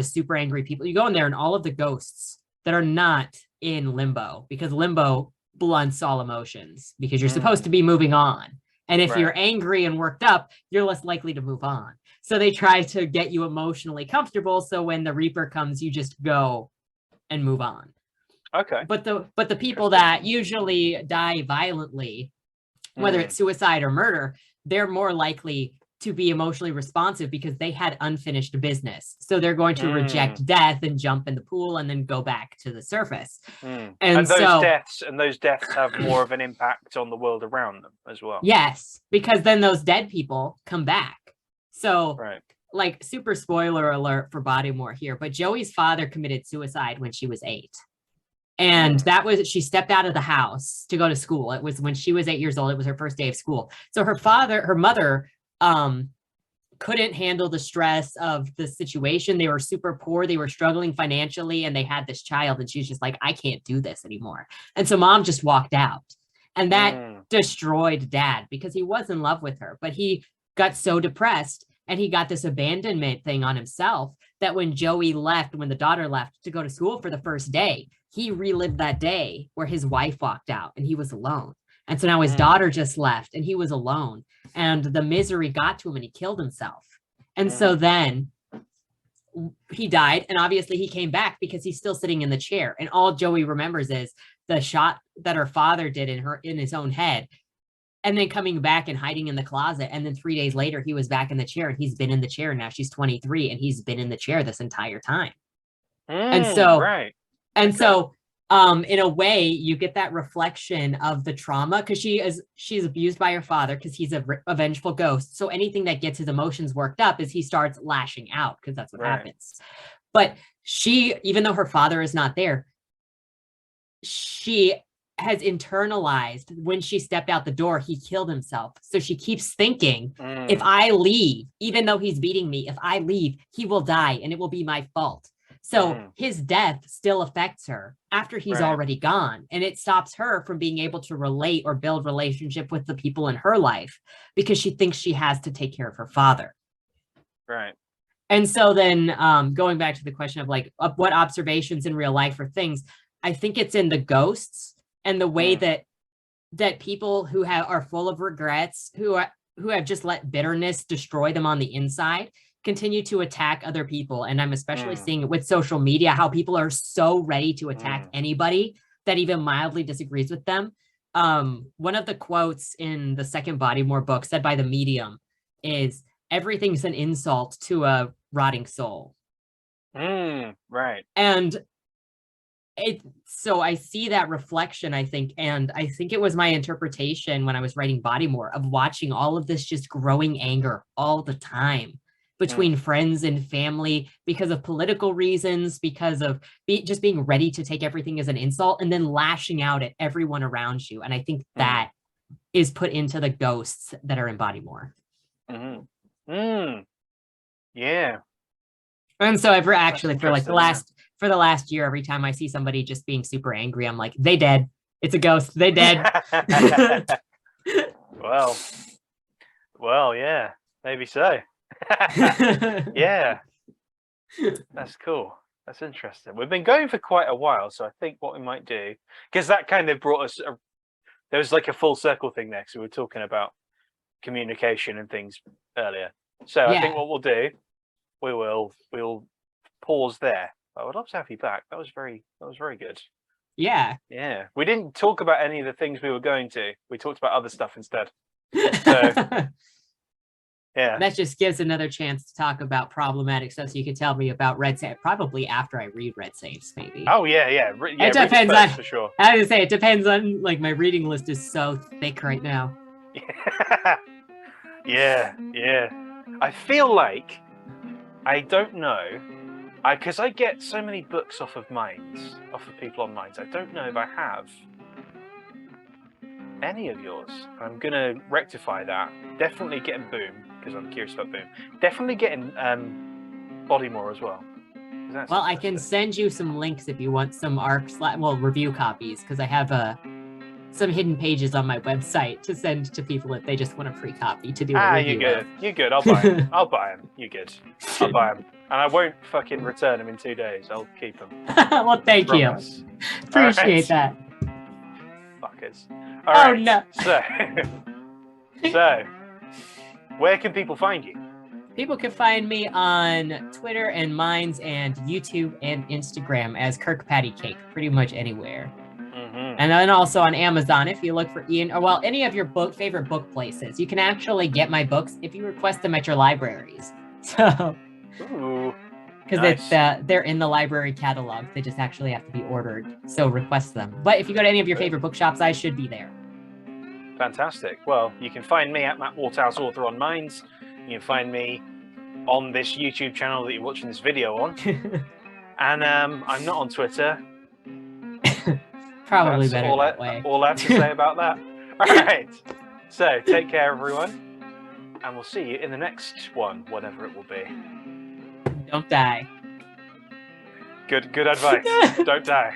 super angry people, you go in there and all of the ghosts that are not in Limbo, because Limbo blunts all emotions because you're supposed to be moving on. And if you're angry and worked up, you're less likely to move on. So they try to get you emotionally comfortable. So when the Reaper comes, you just go and move on. Okay. But the people that usually die violently, whether it's suicide or murder, they're more likely to be emotionally responsive because they had unfinished business. So they're going to reject death and jump in the pool and then go back to the surface. And those deaths have more of an impact on the world around them as well. Yes, because then those dead people come back. So like, super spoiler alert for Bodymore here, but Joey's father committed suicide when she was 8. And she stepped out of the house to go to school. It was when she was 8 years old. It was her first day of school. So her mother couldn't handle the stress of the situation. They were super poor. They were struggling financially, and they had this child, and she's just like, I can't do this anymore. And so mom just walked out, and that destroyed dad because he was in love with her, but he got so depressed and he got this abandonment thing on himself that when the daughter left to go to school for the first day, he relived that day where his wife walked out and he was alone. And so now his daughter just left and he was alone, and the misery got to him and he killed himself. And so then he died, and obviously he came back because he's still sitting in the chair. And all Joey remembers is the shot that her father did in his own head, and then coming back and hiding in the closet. And then 3 days later, he was back in the chair, and he's been in the chair. Now she's 23 and he's been in the chair this entire time. So in a way, you get that reflection of the trauma, because she's abused by her father because he's a vengeful ghost. So anything that gets his emotions worked up is he starts lashing out, because that's what happens. But she, even though her father is not there, she has internalized when she stepped out the door, he killed himself. So she keeps thinking, if I leave, even though he's beating me, if I leave, he will die and it will be my fault. So his death still affects her after he's already gone. And it stops her from being able to relate or build relationship with the people in her life because she thinks she has to take care of her father. Right. And so then going back to the question of like what observations in real life or things, I think it's in the ghosts and the way that people who are full of regrets, who have just let bitterness destroy them on the inside, continue to attack other people. And I'm especially seeing it with social media, how people are so ready to attack anybody that even mildly disagrees with them. One of the quotes in the second Bodymore book said by the medium is, everything's an insult to a rotting soul. Right. And so I see that reflection, I think, and I think it was my interpretation when I was writing Bodymore of watching all of this just growing anger all the time between friends and family because of political reasons, because of just being ready to take everything as an insult and then lashing out at everyone around you. And I think that is put into the ghosts that are in Bodymore. Yeah. And so ever actually for like the last year, every time I see somebody just being super angry, I'm like, they dead. It's a ghost. They dead. Well, yeah, maybe so. Yeah, that's cool. That's interesting. We've been going for quite a while, so I think what we might do, because that kind of brought us, there was like a full circle thing there, so we were talking about communication and things earlier. So I think what we'll do, we'll pause there. I would love to have you back. That was very good. Yeah. Yeah. We didn't talk about any of the things we were going to. We talked about other stuff instead. So yeah. That just gives another chance to talk about problematic stuff. So you could tell me about Red Saves, probably after I read Red Saves, maybe. Oh yeah. It depends on, for sure. I was gonna say it depends on, like, my reading list is so thick right now. Yeah. I feel like, I don't know, because I get so many books off of people on Minds. I don't know if I have any of yours. I'm gonna rectify that. Definitely getting Boom, because I'm curious about Boom. Definitely getting Bodymore as well. Well, I can send you some links if you want some review copies, because I have some hidden pages on my website to send to people if they just want a free copy to do a review. You're good. I'll buy them. I'll buy them. You're good. I'll buy them. And I won't fucking return them in 2 days. I'll keep them. Well, thank you. Appreciate that. Fuckers. All right. No. So, where can people find you? People can find me on Twitter and Minds and YouTube and Instagram as KirkpattieCake, pretty much anywhere. And then also on Amazon, if you look for Ian, or any of your favorite book places, you can actually get my books if you request them at your libraries. So, because they're in the library catalog, they just actually have to be ordered. So request them. But if you go to any of your favorite bookshops, I should be there. Fantastic. Well, you can find me at Matt Waterhouse, author on Minds. You can find me on this YouTube channel that you're watching this video on. And I'm not on Twitter. Probably better that way. All I have to say about that. All right. So take care, everyone. And we'll see you in the next one, whatever it will be. Don't die. Good advice. Don't die.